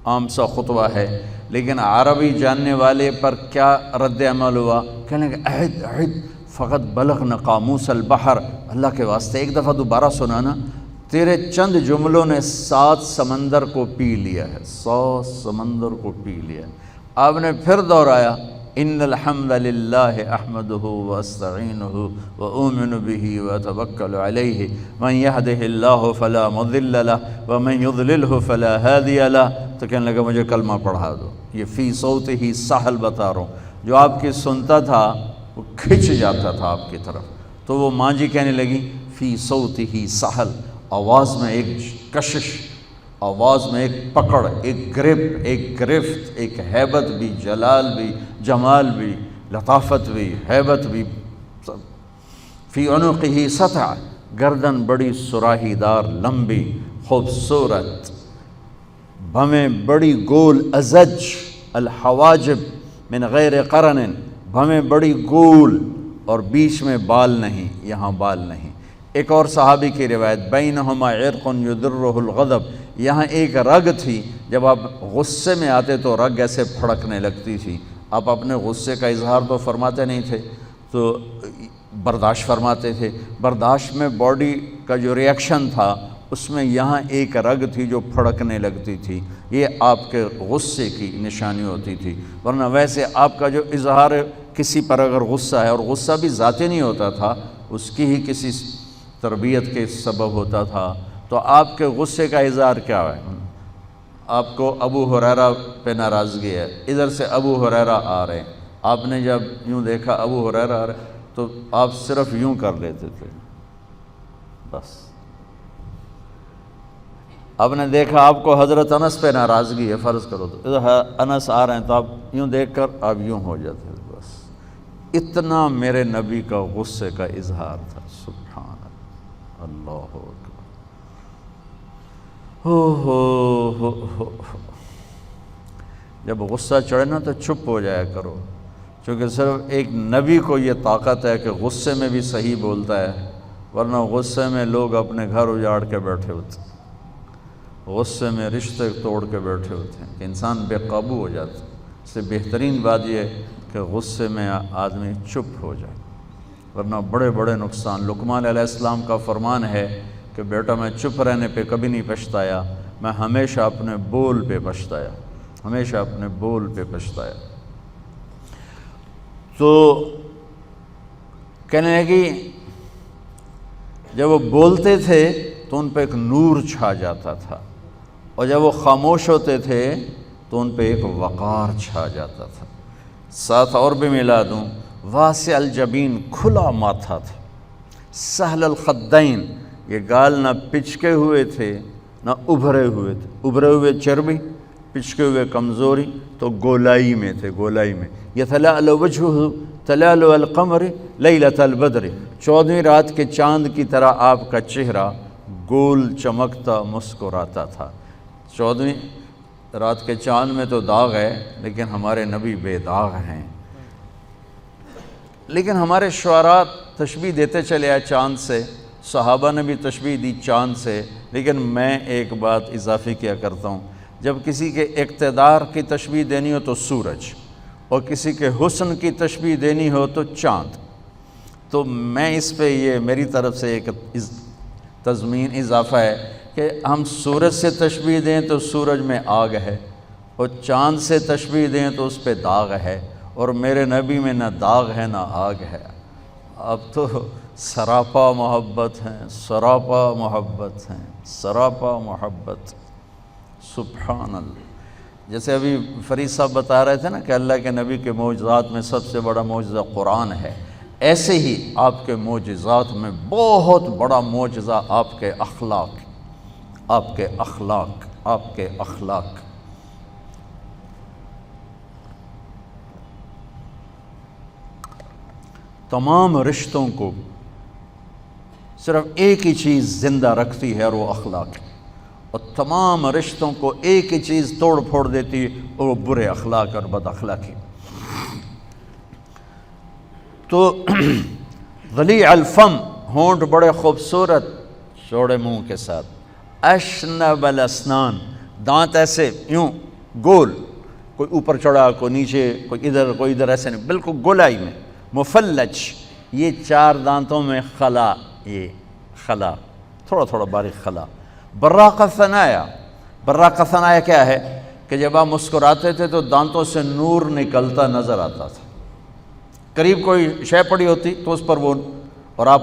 عام سا خطبہ ہے، لیکن عربی جاننے والے پر کیا رد عمل ہوا؟ کہنے کہ عہد فقط بلغنا قاموس البحر، اللہ کے واسطے ایک دفعہ دوبارہ سنانا، تیرے چند جملوں نے 7 سمندر کو پی لیا ہے، 7 سمندر کو پی لیا ہے۔ آپ نے پھر دہرایا ان الحمد للہ احمدہ واستعینہ واؤمن بہ واتوکل علیہ من یہدہ اللہ فلا مضل لہ ومن یضللہ فلا ہادی لہ۔ تو کہنے لگا مجھے کلمہ پڑھا دو۔ یہ فی صوتہ سحل بتا رہا ہوں، جو آپ کی سنتا تھا وہ کھنچ جاتا تھا آپ کی طرف۔ تو وہ ماں جی کہنے لگی فی صوتہ سحل، آواز میں ایک کشش، آواز میں ایک پکڑ، ایک گرپ، ایک گرفت، ایک ہیبت بھی، جلال بھی، جمال بھی، لطافت بھی، ہیبت بھی۔ فی عنقہ سطع، گردن بڑی سراہی دار، لمبی، خوبصورت، بھویں بڑی گول، ازج الحواجب من غیر قرن، بھویں بڑی گول اور بیچ میں بال نہیں، یہاں بال نہیں۔ ایک اور صحابی کی روایت بینہما عرق یدرہ الغضب، یہاں ایک رگ تھی، جب آپ غصے میں آتے تو رگ ایسے پھڑکنے لگتی تھی۔ آپ اپنے غصے کا اظہار تو فرماتے نہیں تھے، تو برداشت فرماتے تھے، برداشت میں باڈی کا جو ریئیکشن تھا اس میں یہاں ایک رگ تھی جو پھڑکنے لگتی تھی، یہ آپ کے غصے کی نشانی ہوتی تھی۔ ورنہ ویسے آپ کا جو اظہار کسی پر اگر غصہ ہے، اور غصہ بھی ذاتی نہیں ہوتا تھا، اس کی ہی کسی تربیت کے سبب ہوتا تھا، تو تو آپ کے غصے کا اظہار کیا ہے؟ آپ کو ابو ہریرہ پہ ناراضگی ہے، ادھر سے ابو ہریرہ آ رہے ہیں، آپ نے جب یوں دیکھا ابو ہریرہ آ رہے تو آپ صرف یوں کر لیتے تھے، بس۔ آپ نے دیکھا آپ کو حضرت انس پہ ناراضگی ہے، فرض کرو تو ادھر انس آ رہے ہیں تو آپ یوں دیکھ کر آپ یوں ہو جاتے تھے، بس۔ اتنا میرے نبی کا غصے کا اظہار تھا، سبحان اللہ اکبر۔ ہو جب غصہ چڑھے نا تو چپ ہو جایا کرو، کیونکہ صرف ایک نبی کو یہ طاقت ہے کہ غصے میں بھی صحیح بولتا ہے، ورنہ غصے میں لوگ اپنے گھر اجاڑ کے بیٹھے ہوتے ہیں، غصے میں رشتے توڑ کے بیٹھے ہوتے ہیں، کہ انسان بے قابو ہو جاتا ہے۔ اس سے بہترین بات یہ ہے کہ غصے میں آدمی چپ ہو جائے، ورنہ بڑے بڑے نقصان۔ لقمان علیہ السلام کا فرمان ہے کہ بیٹا میں چپ رہنے پہ کبھی نہیں پچھتایا، میں ہمیشہ اپنے بول پہ پچھتایا، ہمیشہ اپنے بول پہ پچھتایا۔ تو کہنے لگی جب وہ بولتے تھے تو ان پہ ایک نور چھا جاتا تھا، اور جب وہ خاموش ہوتے تھے تو ان پہ ایک وقار چھا جاتا تھا۔ ساتھ اور بھی ملا دوں، واسع الجبین، کھلا ماتھا تھا، سہل الخدین، یہ گال نہ پچکے ہوئے تھے نہ ابھرے ہوئے تھے، ابھرے ہوئے چربی، پچکے ہوئے کمزوری، تو گولائی میں تھے، گولائی میں۔ یتلألؤ وجہہ تلألؤ القمر لیلۃ البدر، 14ویں رات کے چاند کی طرح آپ کا چہرہ گول چمکتا مسکراتا تھا۔ 14ویں رات کے چاند میں تو داغ ہے، لیکن ہمارے نبی بے داغ ہیں۔ لیکن ہمارے شعراء تشبیہ دیتے چلے آئے چاند سے، صحابہ نے بھی تشبیہ دی چاند سے، لیکن میں ایک بات اضافی کیا کرتا ہوں، جب کسی کے اقتدار کی تشبیہ دینی ہو تو سورج، اور کسی کے حسن کی تشبیہ دینی ہو تو چاند۔ تو میں اس پہ یہ میری طرف سے ایک تضمین اضافہ ہے کہ ہم سورج سے تشبیہ دیں تو سورج میں آگ ہے، اور چاند سے تشبیہ دیں تو اس پہ داغ ہے، اور میرے نبی میں نہ داغ ہے نہ آگ ہے۔ اب تو سراپا محبت ہیں، سراپا محبت ہیں، سراپا محبت، سبحان اللہ۔ جیسے ابھی فرید صاحب بتا رہے تھے نا کہ اللہ کے نبی کے معجزات میں سب سے بڑا معجزہ قرآن ہے، ایسے ہی آپ کے معجزات میں بہت بڑا معجزہ آپ کے اخلاق، آپ کے اخلاق، آپ کے اخلاق۔ تمام رشتوں کو صرف ایک ہی چیز زندہ رکھتی ہے اور وہ اخلاق ہے، اور تمام رشتوں کو ایک ہی چیز توڑ پھوڑ دیتی ہے اور وہ برے اخلاق اور بد اخلاقی۔ تو غلیظ الفم، ہونٹ بڑے خوبصورت چوڑے منہ کے ساتھ، اشنب الاسنان، دانت ایسے یوں گول، کوئی اوپر چڑھا کوئی نیچے، کوئی ادھر ایسے نہیں، بالکل گولائی میں، مفلج، یہ 4 دانتوں میں خلا، یہ خلا تھوڑا تھوڑا باریک خلا۔ براق ثنایا، براق ثنایا کیا ہے کہ جب آپ مسکراتے تھے تو دانتوں سے نور نکلتا نظر آتا تھا، قریب کوئی شے پڑی ہوتی تو اس پر وہ، اور آپ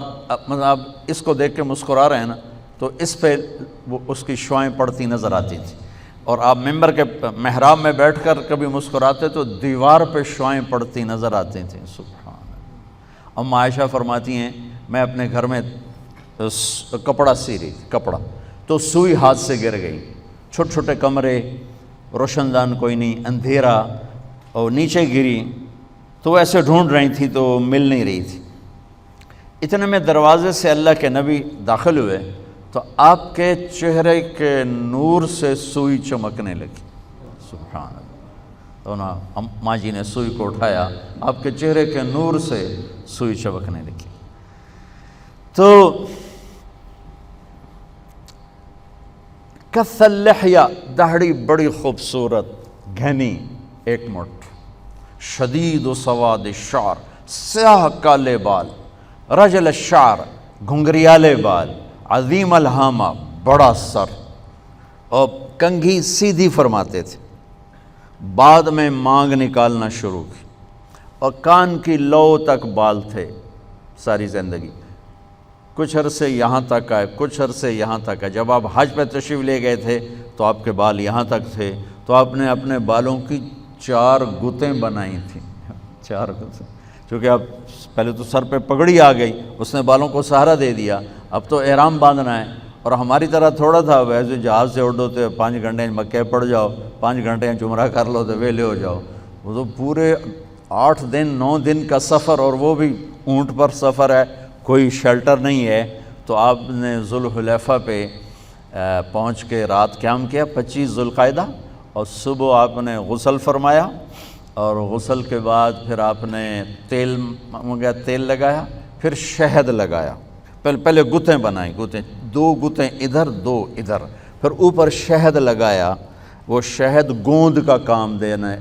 اس کو دیکھ کے مسکرا رہے ہیں نا تو اس پہ وہ اس کی شعائیں پڑتی نظر آتی تھی، اور آپ ممبر کے محراب میں بیٹھ کر کبھی مسکراتے تو دیوار پہ شعائیں پڑتی نظر آتی تھیں، سبحان اللہ۔ ام عائشہ فرماتی ہیں میں اپنے گھر میں کپڑا سی رہی تھی، کپڑا، تو سوئی ہاتھ سے گر گئی، چھوٹے چھوٹے کمرے، روشن دان کوئی نہیں، اندھیرا، اور نیچے گری تو ایسے ڈھونڈ رہی تھی تو مل نہیں رہی تھی۔ اتنے میں دروازے سے اللہ کے نبی داخل ہوئے تو آپ کے چہرے کے نور سے سوئی چمکنے لگی، سبحان اللہ۔ تو نا ماں جی نے سوئی کو اٹھایا، آپ کے چہرے کے نور سے سوئی چمکنے لگی۔ تو کث اللحیہ، داڑھی بڑی خوبصورت گھنی، 1 مٹھ، شدید و سواد الشعر، سیاہ کالے بال، رجل الشعر، گھنگریالے بال، عظیم الہامہ، بڑا سر، اور کنگھی سیدھی فرماتے تھے، بعد میں مانگ نکالنا شروع کی، اور کان کی لو تک بال تھے ساری زندگی، کچھ عرصے یہاں تک آئے، کچھ عرصے یہاں تک آئے۔ جب آپ حج پہ تشریف لے گئے تھے تو آپ کے بال یہاں تک تھے، تو آپ نے اپنے بالوں کی 4 گتیں بنائی تھیں، 4 گتیں، چونکہ آپ پہلے تو سر پہ پگڑی آ گئی، اس نے بالوں کو سہارا دے دیا، اب تو احرام باندھنا ہے۔ اور ہماری طرح تھوڑا تھا ویسے جہاز سے اڑو تو 5 گھنٹے مکے پڑ جاؤ، 5 گھنٹے عمرہ کر لو تو ویلے ہو جاؤ۔ وہ تو پورے 8 دن 9 دن کا سفر، اور وہ بھی اونٹ پر سفر ہے، کوئی شیلٹر نہیں ہے۔ تو آپ نے ذوالحلیفہ پہ پہنچ کے رات قیام کیا 25 ذوالقعدہ، اور صبح آپ نے غسل فرمایا، اور غسل کے بعد پھر آپ نے تیل لگایا، پھر شہد لگایا، پہلے گتیں بنائیں، گتیں 2 گتیں ادھر 2 ادھر، پھر اوپر شہد لگایا۔ وہ شہد گوند کا کام دینے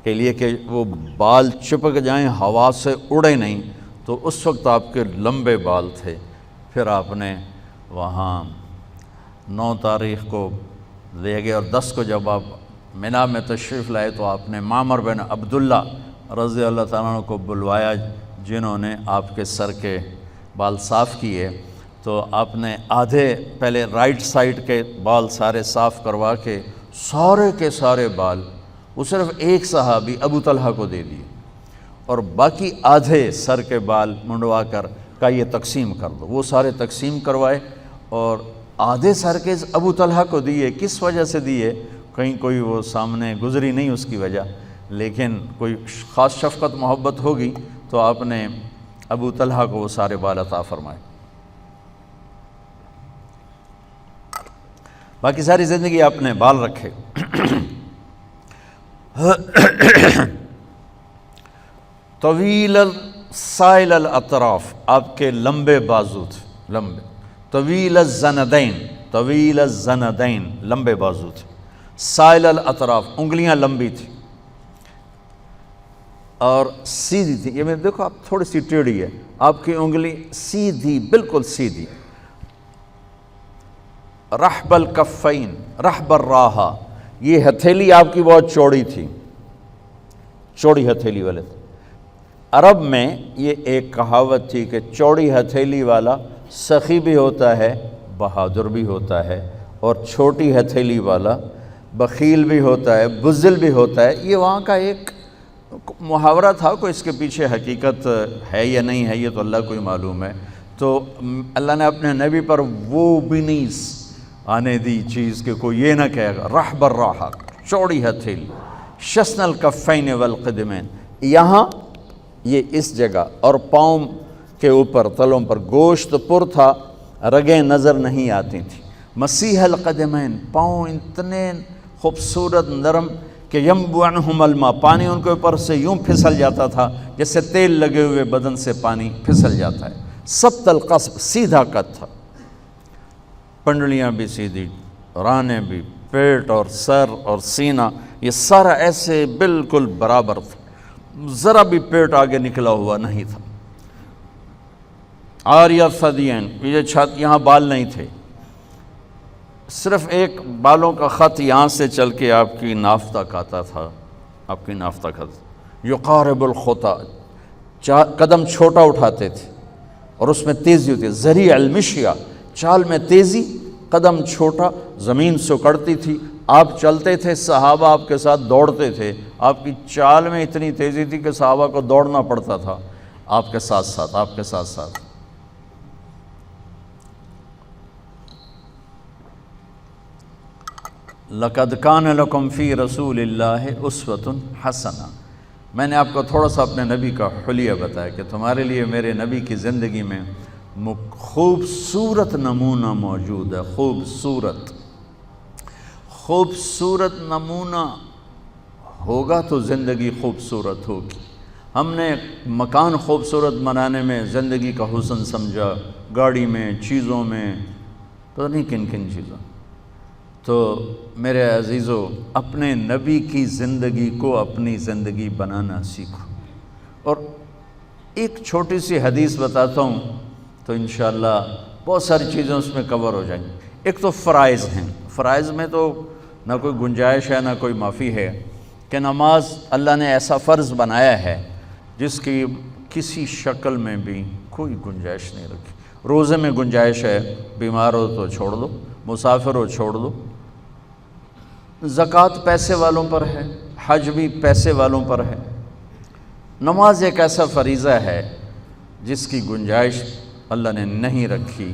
کے لیے کہ وہ بال چپک جائیں، ہوا سے اڑے نہیں، تو اس وقت آپ کے لمبے بال تھے۔ پھر آپ نے وہاں 9 تاریخ کو لے گئے، اور 10 کو جب آپ منی میں تشریف لائے تو آپ نے معمر بن عبداللہ رضی اللہ تعالیٰ عنہ کو بلوایا، جنہوں نے آپ کے سر کے بال صاف کیے۔ تو آپ نے آدھے پہلے رائٹ سائڈ کے بال سارے صاف کروا کے سارے کے سارے بال وہ صرف ایک صحابی ابو طلحہ کو دے دیے، اور باقی آدھے سر کے بال منڈوا کر کا یہ تقسیم کر دو، وہ سارے تقسیم کروائے، اور آدھے سر کے ابو طلحہ کو دیے۔ کس وجہ سے دیے؟ کہیں کوئی وہ سامنے گزری نہیں اس کی وجہ، لیکن کوئی خاص شفقت محبت ہوگی تو آپ نے ابو طلحہ کو وہ سارے بال عطا فرمائے۔ باقی ساری زندگی آپ نے بال رکھے۔ طویل سائل الاطراف، آپ کے لمبے بازو تھے، لمبے، طویل الزندین، طویل الزندین، لمبے بازو تھے، سائل الاطراف، انگلیاں لمبی تھی اور سیدھی تھی۔ یہ میں دیکھو آپ تھوڑی سی ٹیڑھی ہے، آپ کی انگلی سیدھی، بالکل سیدھی۔ رحب الکفین، رحب الراحہ، یہ ہتھیلی آپ کی بہت چوڑی تھی، چوڑی ہتھیلی والے تھے۔ عرب میں یہ ایک کہاوت تھی کہ چوڑی ہتھیلی والا سخی بھی ہوتا ہے، بہادر بھی ہوتا ہے، اور چھوٹی ہتھیلی والا بخیل بھی ہوتا ہے، بزدل بھی ہوتا ہے۔ یہ وہاں کا ایک محاورہ تھا، کوئی اس کے پیچھے حقیقت ہے یا نہیں ہے یہ تو اللہ کو ہی معلوم ہے۔ تو اللہ نے اپنے نبی پر وہ بھی نہیں آنے دی چیز کہ کوئی یہ نہ کہے گا رحب الراحہ، چوڑی ہتھیلی، شسن الکفین والقدمین، یہاں یہ اس جگہ، اور پاؤں کے اوپر تلوں پر گوشت پر تھا، رگیں نظر نہیں آتی تھیں۔ مسیح القدمین، پاؤں اتنے خوبصورت نرم کہ ینبع عنہم الماء، پانی ان کے اوپر سے یوں پھسل جاتا تھا جیسے تیل لگے ہوئے بدن سے پانی پھسل جاتا ہے۔ سبط القصب، سیدھا قد تھا، پنڈلیاں بھی سیدھی، رانے بھی، پیٹ اور سر اور سینہ یہ سارا ایسے بالکل برابر تھا، ذرا بھی پیٹ آگے نکلا ہوا نہیں تھا۔ عاریہ ثدیین، یہ چھت، یہاں بال نہیں تھے، صرف ایک بالوں کا خط یہاں سے چل کے آپ کی ناف تک آتا تھا، آپ کی ناف تک آتا۔ یقارب الخطا، قدم چھوٹا اٹھاتے تھے اور اس میں تیزی ہوتی ہے، ذریع المشیہ، چال میں تیزی، قدم چھوٹا، زمین سکڑتی تھی، آپ چلتے تھے، صحابہ آپ کے ساتھ دوڑتے تھے، آپ کی چال میں اتنی تیزی تھی کہ صحابہ کو دوڑنا پڑتا تھا آپ کے ساتھ ساتھ، آپ کے ساتھ ساتھ۔ لَقَدْ كَانَ لَكُمْ فِي رَسُولِ اللَّهِ أُسْوَةٌ حَسَنَةٌ، میں نے آپ کو تھوڑا سا اپنے نبی کا حلیہ بتایا کہ تمہارے لیے میرے نبی کی زندگی میں خوبصورت نمونہ موجود ہے، خوبصورت نمونہ ہوگا تو زندگی خوبصورت ہوگی۔ ہم نے مکان خوبصورت بنانے میں زندگی کا حسن سمجھا، گاڑی میں، چیزوں میں، پتہ نہیں کن کن چیزوں۔ تو میرے عزیزو، اپنے نبی کی زندگی کو اپنی زندگی بنانا سیکھو۔ اور ایک چھوٹی سی حدیث بتاتا ہوں تو انشاءاللہ بہت ساری چیزیں اس میں کور ہو جائیں گی۔ ایک تو فرائض ہیں، فرائض میں تو نہ کوئی گنجائش ہے نہ کوئی معافی ہے، کہ نماز اللہ نے ایسا فرض بنایا ہے جس کی کسی شکل میں بھی کوئی گنجائش نہیں رکھی۔ روزے میں گنجائش ہے، بیمار ہو تو چھوڑ دو، مسافر ہو چھوڑ دو۔ زکوٰۃ پیسے والوں پر ہے، حج بھی پیسے والوں پر ہے۔ نماز ایک ایسا فریضہ ہے جس کی گنجائش اللہ نے نہیں رکھی۔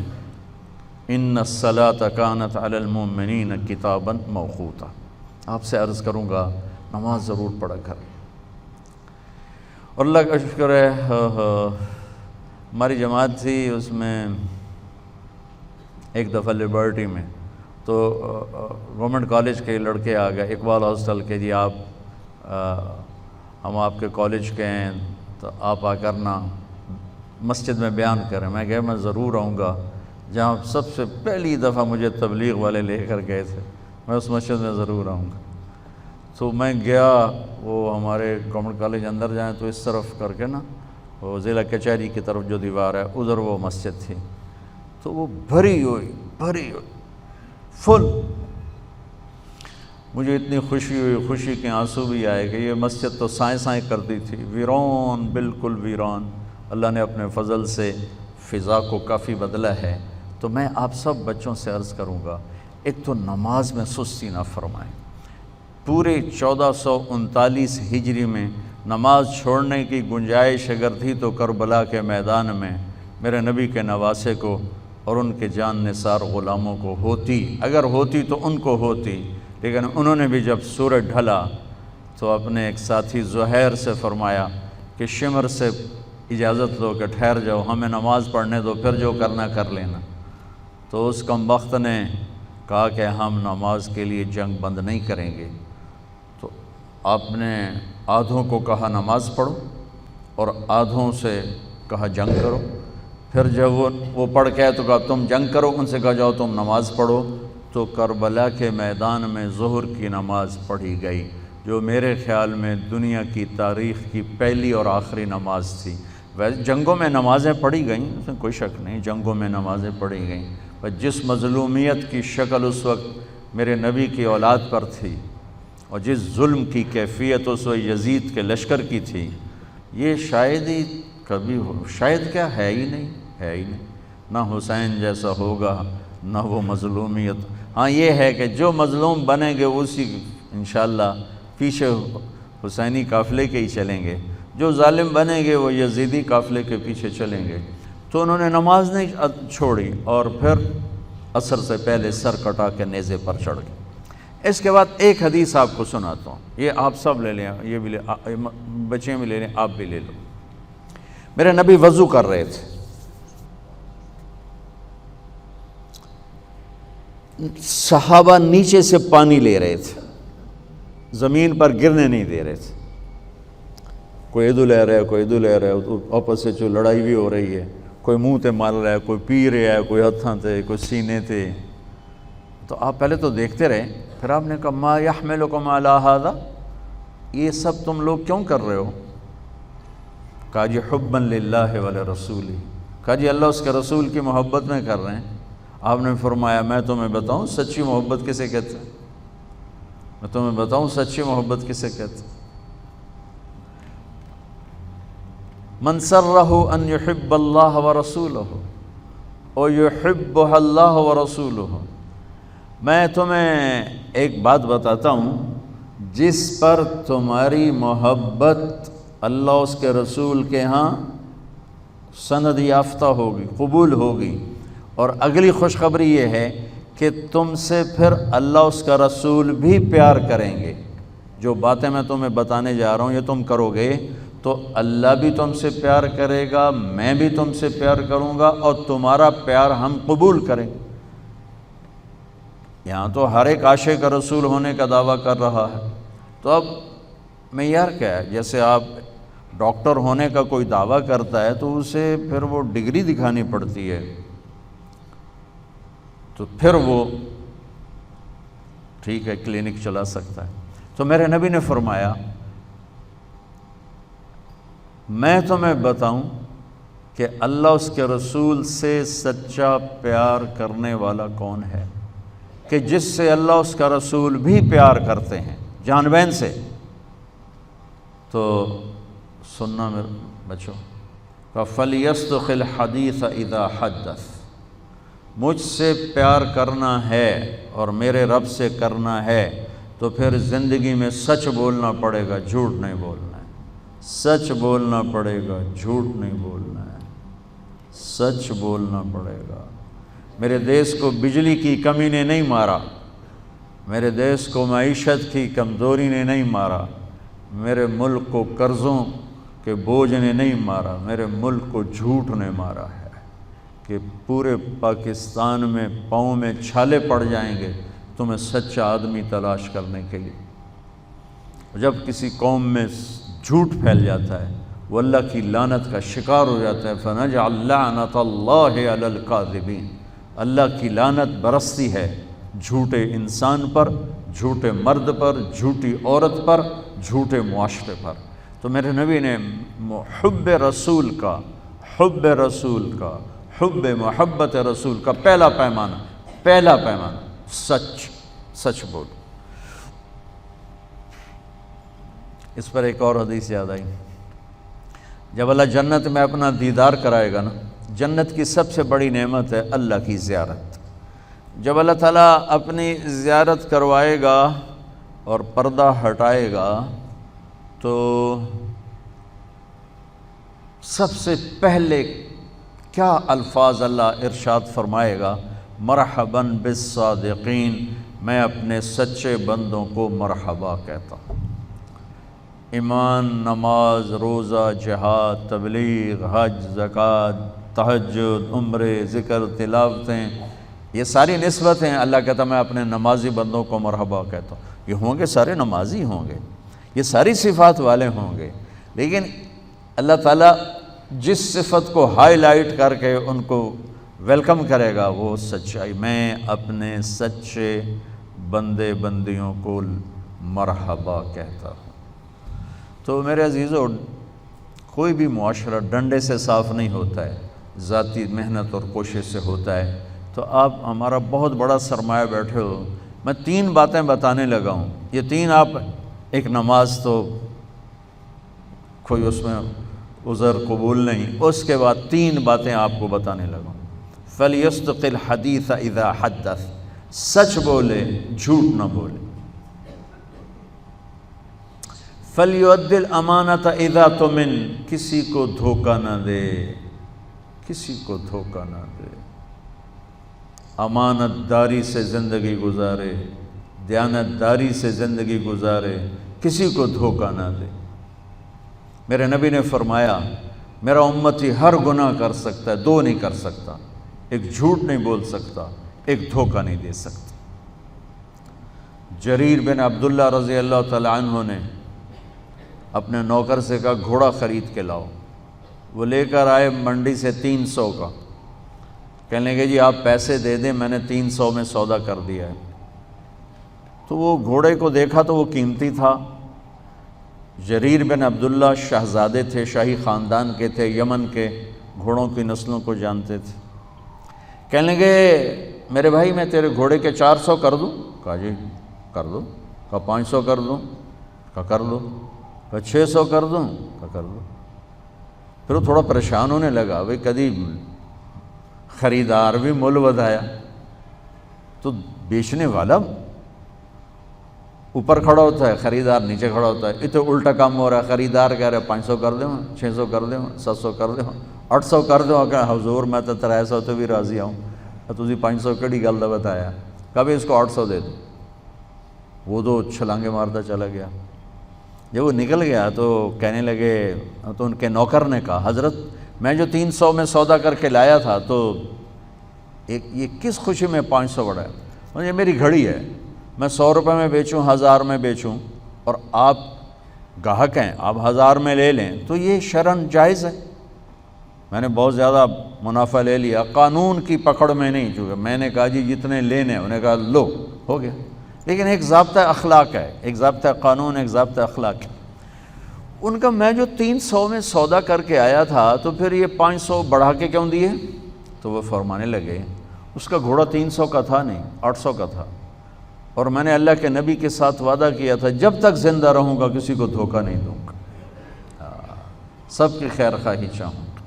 ان الصلاۃ کانت علی المؤمنین کتابا موقوتا۔ آپ سے عرض کروں گا نماز ضرور پڑھا کریں۔ اور اللہ کا شکر ہے ہماری جماعت تھی، اس میں ایک دفعہ لبرٹی میں تو گورنمنٹ کالج کے لڑکے آ گئے، اقبال ہاسٹل کے، جی آپ ہم آپ کے کالج کے ہیں تو آپ آ کر نا مسجد میں بیان کریں۔ میں کہا میں ضرور آؤں گا، جہاں سب سے پہلی دفعہ مجھے تبلیغ والے لے کر گئے تھے، میں اس مسجد میں ضرور آؤں گا۔ تو میں گیا، وہ ہمارے گورنمنٹ کالج اندر جائیں تو اس طرف کر کے نا وہ ضلع کچہری کی طرف جو دیوار ہے ادھر وہ مسجد تھی، تو وہ بھری ہوئی فل۔ مجھے اتنی خوشی ہوئی، خوشی کے آنسو بھی آئے کہ یہ مسجد تو سائیں سائیں کرتی تھی، ویران، بالکل ویران۔ اللہ نے اپنے فضل سے فضا کو کافی بدلا ہے۔ تو میں آپ سب بچوں سے عرض کروں گا، ایک تو نماز میں سستی نہ فرمائیں۔ پورے 1439 ہجری میں نماز چھوڑنے کی گنجائش اگر تھی تو کربلا کے میدان میں میرے نبی کے نواسے کو اور ان کے جان نثار غلاموں کو ہوتی، اگر ہوتی تو ان کو ہوتی، لیکن انہوں نے بھی جب سورج ڈھلا تو اپنے ایک ساتھی زہیر سے فرمایا کہ شمر سے اجازت دو کہ ٹھہر جاؤ، ہمیں نماز پڑھنے دو، پھر جو کرنا کر لینا۔ تو اس کم بخت نے کہا کہ ہم نماز کے لیے جنگ بند نہیں کریں گے۔ تو آپ نے آدھوں کو کہا نماز پڑھو اور آدھوں سے کہا جنگ کرو۔ پھر جب وہ پڑھ کے تو کہا تم جنگ کرو، ان سے کہا جاؤ تم نماز پڑھو۔ تو کربلا کے میدان میں ظہر کی نماز پڑھی گئی، جو میرے خیال میں دنیا کی تاریخ کی پہلی اور آخری نماز تھی۔ ویسے جنگوں میں نمازیں پڑھی گئیں، اس میں کوئی شک نہیں، جنگوں میں نمازیں پڑھی گئیں، پر جس مظلومیت کی شکل اس وقت میرے نبی کی اولاد پر تھی اور جس ظلم کی کیفیت اس وقت یزید کے لشکر کی تھی، یہ شاید ہی کبھی شاید کیا ہے ہی نہیں، نہ حسین جیسا ہوگا نہ وہ مظلومیت۔ ہاں یہ ہے کہ جو مظلوم بنیں گے اسی انشاءاللہ پیچھے حسینی قافلے کے ہی چلیں گے، جو ظالم بنیں گے وہ یزیدی قافلے کے پیچھے چلیں گے۔ تو انہوں نے نماز نہیں چھوڑی اور پھر عصر سے پہلے سر کٹا کے نیزے پر چڑھ گئے۔ اس کے بعد ایک حدیث آپ کو سناتا ہوں، یہ آپ سب لے لیں، یہ بھی بچے بھی لے لیں، آپ بھی لے لو۔ میرے نبی وضو کر رہے تھے، صحابہ نیچے سے پانی لے رہے تھے، زمین پر گرنے نہیں دے رہے تھے۔ کوئی ادھر لے رہا ہے، کوئی ادھر لے رہا ہے، آپس سے جو لڑائی بھی ہو رہی ہے، کوئی منہ تے مار رہا ہے، کوئی پی رہا ہے، کوئی ہتھاں تے، کوئی سینے تے۔ تو آپ پہلے تو دیکھتے رہے، پھر آپ نے کہا ما یحملکم علی ھذا، یہ سب تم لوگ کیوں کر رہے ہو؟ کہا جی حبا للہ ولرسولہ، کہا جی اللہ اس کے رسول کی محبت میں کر رہے ہیں۔ آپ نے فرمایا میں تمہیں بتاؤں سچی محبت کسے کہتے ہیں؟ میں تمہیں بتاؤں سچی محبت کسے کہتے ہیں؟ من سرہ ان یحب اللہ ورسولہ او یحبہ اللہ ورسولہ۔ میں تمہیں ایک بات بتاتا ہوں، جس پر تمہاری محبت اللہ اس کے رسول کے ہاں سند یافتہ ہوگی، قبول ہوگی، اور اگلی خوشخبری یہ ہے کہ تم سے پھر اللہ اس کا رسول بھی پیار کریں گے۔ جو باتیں میں تمہیں بتانے جا رہا ہوں یہ تم کرو گے تو اللہ بھی تم سے پیار کرے گا، میں بھی تم سے پیار کروں گا، اور تمہارا پیار ہم قبول کریں گے۔ یہاں تو ہر ایک عاشق کا رسول ہونے کا دعویٰ کر رہا ہے، تو اب معیار کیا ہے؟ جیسے آپ ڈاکٹر ہونے کا کوئی دعویٰ کرتا ہے تو اسے پھر وہ ڈگری دکھانی پڑتی ہے، تو پھر وہ ٹھیک ہے کلینک چلا سکتا ہے۔ تو میرے نبی نے فرمایا میں تمہیں بتاؤں کہ اللہ اس کے رسول سے سچا پیار کرنے والا کون ہے، کہ جس سے اللہ اس کا رسول بھی پیار کرتے ہیں جان بین سے۔ تو سننا میرے بچوں، فَفَلْيَصْدُقِ الْحَدِيثَ اِذَا حَدَّثَ، مجھ سے پیار کرنا ہے اور میرے رب سے کرنا ہے تو پھر زندگی میں سچ بولنا پڑے گا، جھوٹ نہیں بولنا ہے۔ سچ بولنا پڑے گا، جھوٹ نہیں بولنا ہے، سچ بولنا پڑے گا۔ میرے دیس کو بجلی کی کمی نے نہیں مارا، میرے دیس کو معیشت کی کمزوری نے نہیں مارا، میرے ملک کو قرضوں کے بوجھ نے نہیں مارا، میرے ملک کو جھوٹ نے مارا ہے کہ پورے پاکستان میں پاؤں میں چھالے پڑ جائیں گے تمہیں سچا آدمی تلاش کرنے کے لیے۔ جب کسی قوم میں جھوٹ پھیل جاتا ہے وہ اللہ کی لعنت کا شکار ہو جاتا ہے۔ فَنَجْعَلْ لَعْنَةَ اللَّهِ عَلَى الْكَاذِبِينَ، اللہ کی لعنت برستی ہے جھوٹے انسان پر، جھوٹے مرد پر، جھوٹی عورت پر، جھوٹے معاشرے پر۔ تو میرے نبی نے حب رسول کا، حب رسول کا، حب محبت رسول کا پہلا پیمانہ سچ بولو۔ اس پر ایک اور حدیث یاد آئی، جب اللہ جنت میں اپنا دیدار کرائے گا نا، جنت کی سب سے بڑی نعمت ہے اللہ کی زیارت۔ جب اللہ تعالیٰ اپنی زیارت کروائے گا اور پردہ ہٹائے گا تو سب سے پہلے کیا الفاظ اللہ ارشاد فرمائے گا؟ مرحباً بالصادقین، میں اپنے سچے بندوں کو مرحبا کہتا ہوں۔ ایمان، نماز، روزہ، جہاد، تبلیغ، حج، زکوٰۃ، تہجد، عمرے، ذکر، تلاوتیں، یہ ساری نسبتیں اللہ کہتا میں اپنے نمازی بندوں کو مرحبا کہتا ہوں۔ یہ ہوں گے سارے نمازی ہوں گے، یہ ساری صفات والے ہوں گے، لیکن اللہ تعالیٰ جس صفت کو ہائی لائٹ کر کے ان کو ویلکم کرے گا وہ سچائی۔ میں اپنے سچے بندے بندیوں کو مرحبا کہتا ہوں۔ تو میرے عزیزو، کوئی بھی معاشرہ ڈنڈے سے صاف نہیں ہوتا ہے، ذاتی محنت اور کوشش سے ہوتا ہے۔ تو آپ ہمارا بہت بڑا سرمایہ بیٹھے ہو، میں 3 باتیں بتانے لگا ہوں، یہ 3 آپ، ایک نماز تو کوئی اس میں عذر قبول نہیں، اس کے بعد 3 باتیں آپ کو بتانے لگا ہوں۔ فَلْيَصْدُقِ الْحَدِيثَ اِذَا حَدَّثَ، سچ بولے، جھوٹ نہ بولے۔ فَلْيُؤَدِّ الْأَمَانَةَ اِذَا تُؤْمِنَ، کسی کو دھوکہ نہ دے، کسی کو دھوکہ نہ دے، امانت داری سے زندگی گزارے، دیانت داری سے زندگی گزارے، کسی کو دھوکہ نہ دے۔ میرے نبی نے فرمایا میرا امتی ہر گناہ کر سکتا ہے، 2 نہیں کر سکتا، ایک جھوٹ نہیں بول سکتا، ایک دھوکہ نہیں دے سکتا۔ جریر بن عبداللہ رضی اللہ تعالی عنہ نے اپنے نوکر سے کہا گھوڑا خرید کے لاؤ، وہ لے کر آئے منڈی سے 300 کا، کہنے لگے جی آپ پیسے دے دیں، میں نے 300 میں سودا کر دیا ہے۔ تو وہ گھوڑے کو دیکھا تو وہ قیمتی تھا۔ جریر بن عبداللہ شہزادے تھے، شاہی خاندان کے تھے، یمن کے گھوڑوں کی نسلوں کو جانتے تھے۔ کہنے لگے میرے بھائی میں تیرے گھوڑے کے 400 کر دوں؟ کہا جی کر دو۔ کہا 500 کر دوں؟ کہا کر دو۔ کہا 600 کر دوں؟ کہا کر دو۔ پھر وہ تھوڑا پریشان ہونے لگا، بھئی کدی خریدار بھی مول ودایا، تو بیچنے والا اوپر کھڑا ہوتا ہے، خریدار نیچے کھڑا ہوتا ہے، یہ تو الٹا کام ہو رہا ہے۔ خریدار کہہ رہے 500 کر دیں، 600 کر دیں، 700 کر دیں، 800 کر دیں۔ کہ حضور میں تو 300 تو بھی راضی ہوں، تسی 500 کیڑی گل دا بتایا؟ کبھی اس کو 800 دے دو۔ وہ تو چھلانگے مارتا چلا گیا۔ جب وہ نکل گیا تو کہنے لگے، تو ان کے نوکر نے کہا حضرت میں جو 300 میں سودا کر کے لایا تھا تو یہ کس خوشی میں 500 بڑھا ہے؟ مجھے میری گھڑی ہے، میں 100 روپے میں بیچوں، 1000 میں بیچوں، اور آپ گاہک ہیں، آپ 1000 میں لے لیں تو یہ شرعاً جائز ہے۔ میں نے بہت زیادہ منافع لے لیا، قانون کی پکڑ میں نہیں، چونکہ میں نے کہا جی جتنے لینے، انہوں نے کہا لو، ہو گیا۔ لیکن ایک ضابطہ اخلاق ہے، ایک ضابطہ قانون، ایک ضابطہ اخلاق ہے۔ ان کا میں جو 300 میں سودا کر کے آیا تھا تو پھر یہ 500 بڑھا کے کیوں دیے؟ تو وہ فرمانے لگے اس کا گھوڑا 300 کا تھا نہیں، 800 کا تھا، اور میں نے اللہ کے نبی کے ساتھ وعدہ کیا تھا جب تک زندہ رہوں گا کسی کو دھوکہ نہیں دوں گا، سب کی خیر خواہی چاہوں گا۔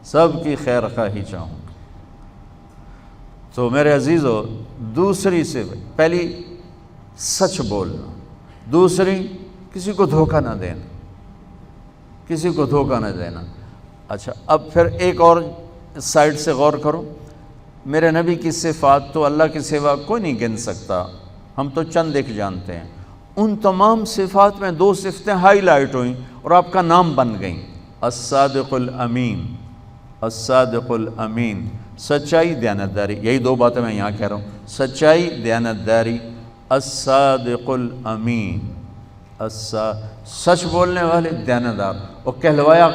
سب کی خیر خواہی چاہوں گا۔ تو میرے عزیزو، دوسری سے پہلی سچ بولنا، دوسری کسی کو دھوکہ نہ دینا، کسی کو دھوکہ نہ دینا۔ اچھا، اب پھر ایک اور سائڈ سے غور کرو، میرے نبی کی صفات تو اللہ کے سوا کوئی نہیں گن سکتا، ہم تو چند ایک جانتے ہیں۔ ان تمام صفات میں دو صفتیں ہائی لائٹ ہوئیں اور آپ کا نام بن گئیں، الصادق الامین، الصادق الامین، سچائی، دیانتداری، یہی دو باتیں میں یہاں کہہ رہا ہوں، سچائی، دیانتداری، الصادق الامین، سچ بولنے والے، دیانتدار۔ اور کہلوایا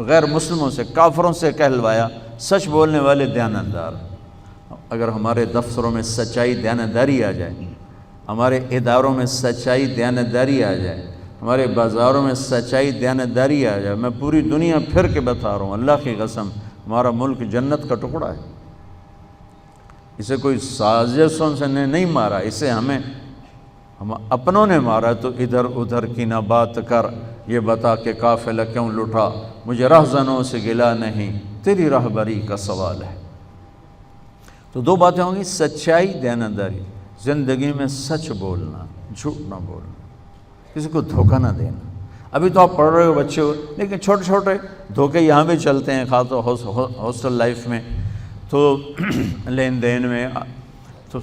غیر مسلموں سے، کافروں سے کہلوایا سچ بولنے والے، دیانتدار۔ اگر ہمارے دفتروں میں سچائی، دیانتداری آ جائے، ہمارے اداروں میں سچائی، دیانتداری آ جائے، ہمارے بازاروں میں سچائی، دیانتداری آ جائے، میں پوری دنیا پھر کے بتا رہا ہوں، اللہ کی قسم، ہمارا ملک جنت کا ٹکڑا ہے۔ اسے کوئی سازشوں سے نہیں مارا، اسے ہم اپنوں نے مارا۔ تو ادھر ادھر کی نہ بات کر، یہ بتا کہ قافلہ کیوں لٹا، مجھے رہزنوں سے گلا نہیں، تیری رہبری کا سوال ہے۔ تو دو باتیں ہوں گی، سچائی، دیانتداری، زندگی میں سچ بولنا، جھوٹ نہ بولنا، کسی کو دھوکہ نہ دینا۔ ابھی تو آپ پڑھ رہے ہو، بچے ہو، لیکن چھوٹے چھوٹے دھوکے یہاں بھی چلتے ہیں، خاص طور ہاسٹل لائف میں، تو لین دین میں۔ تو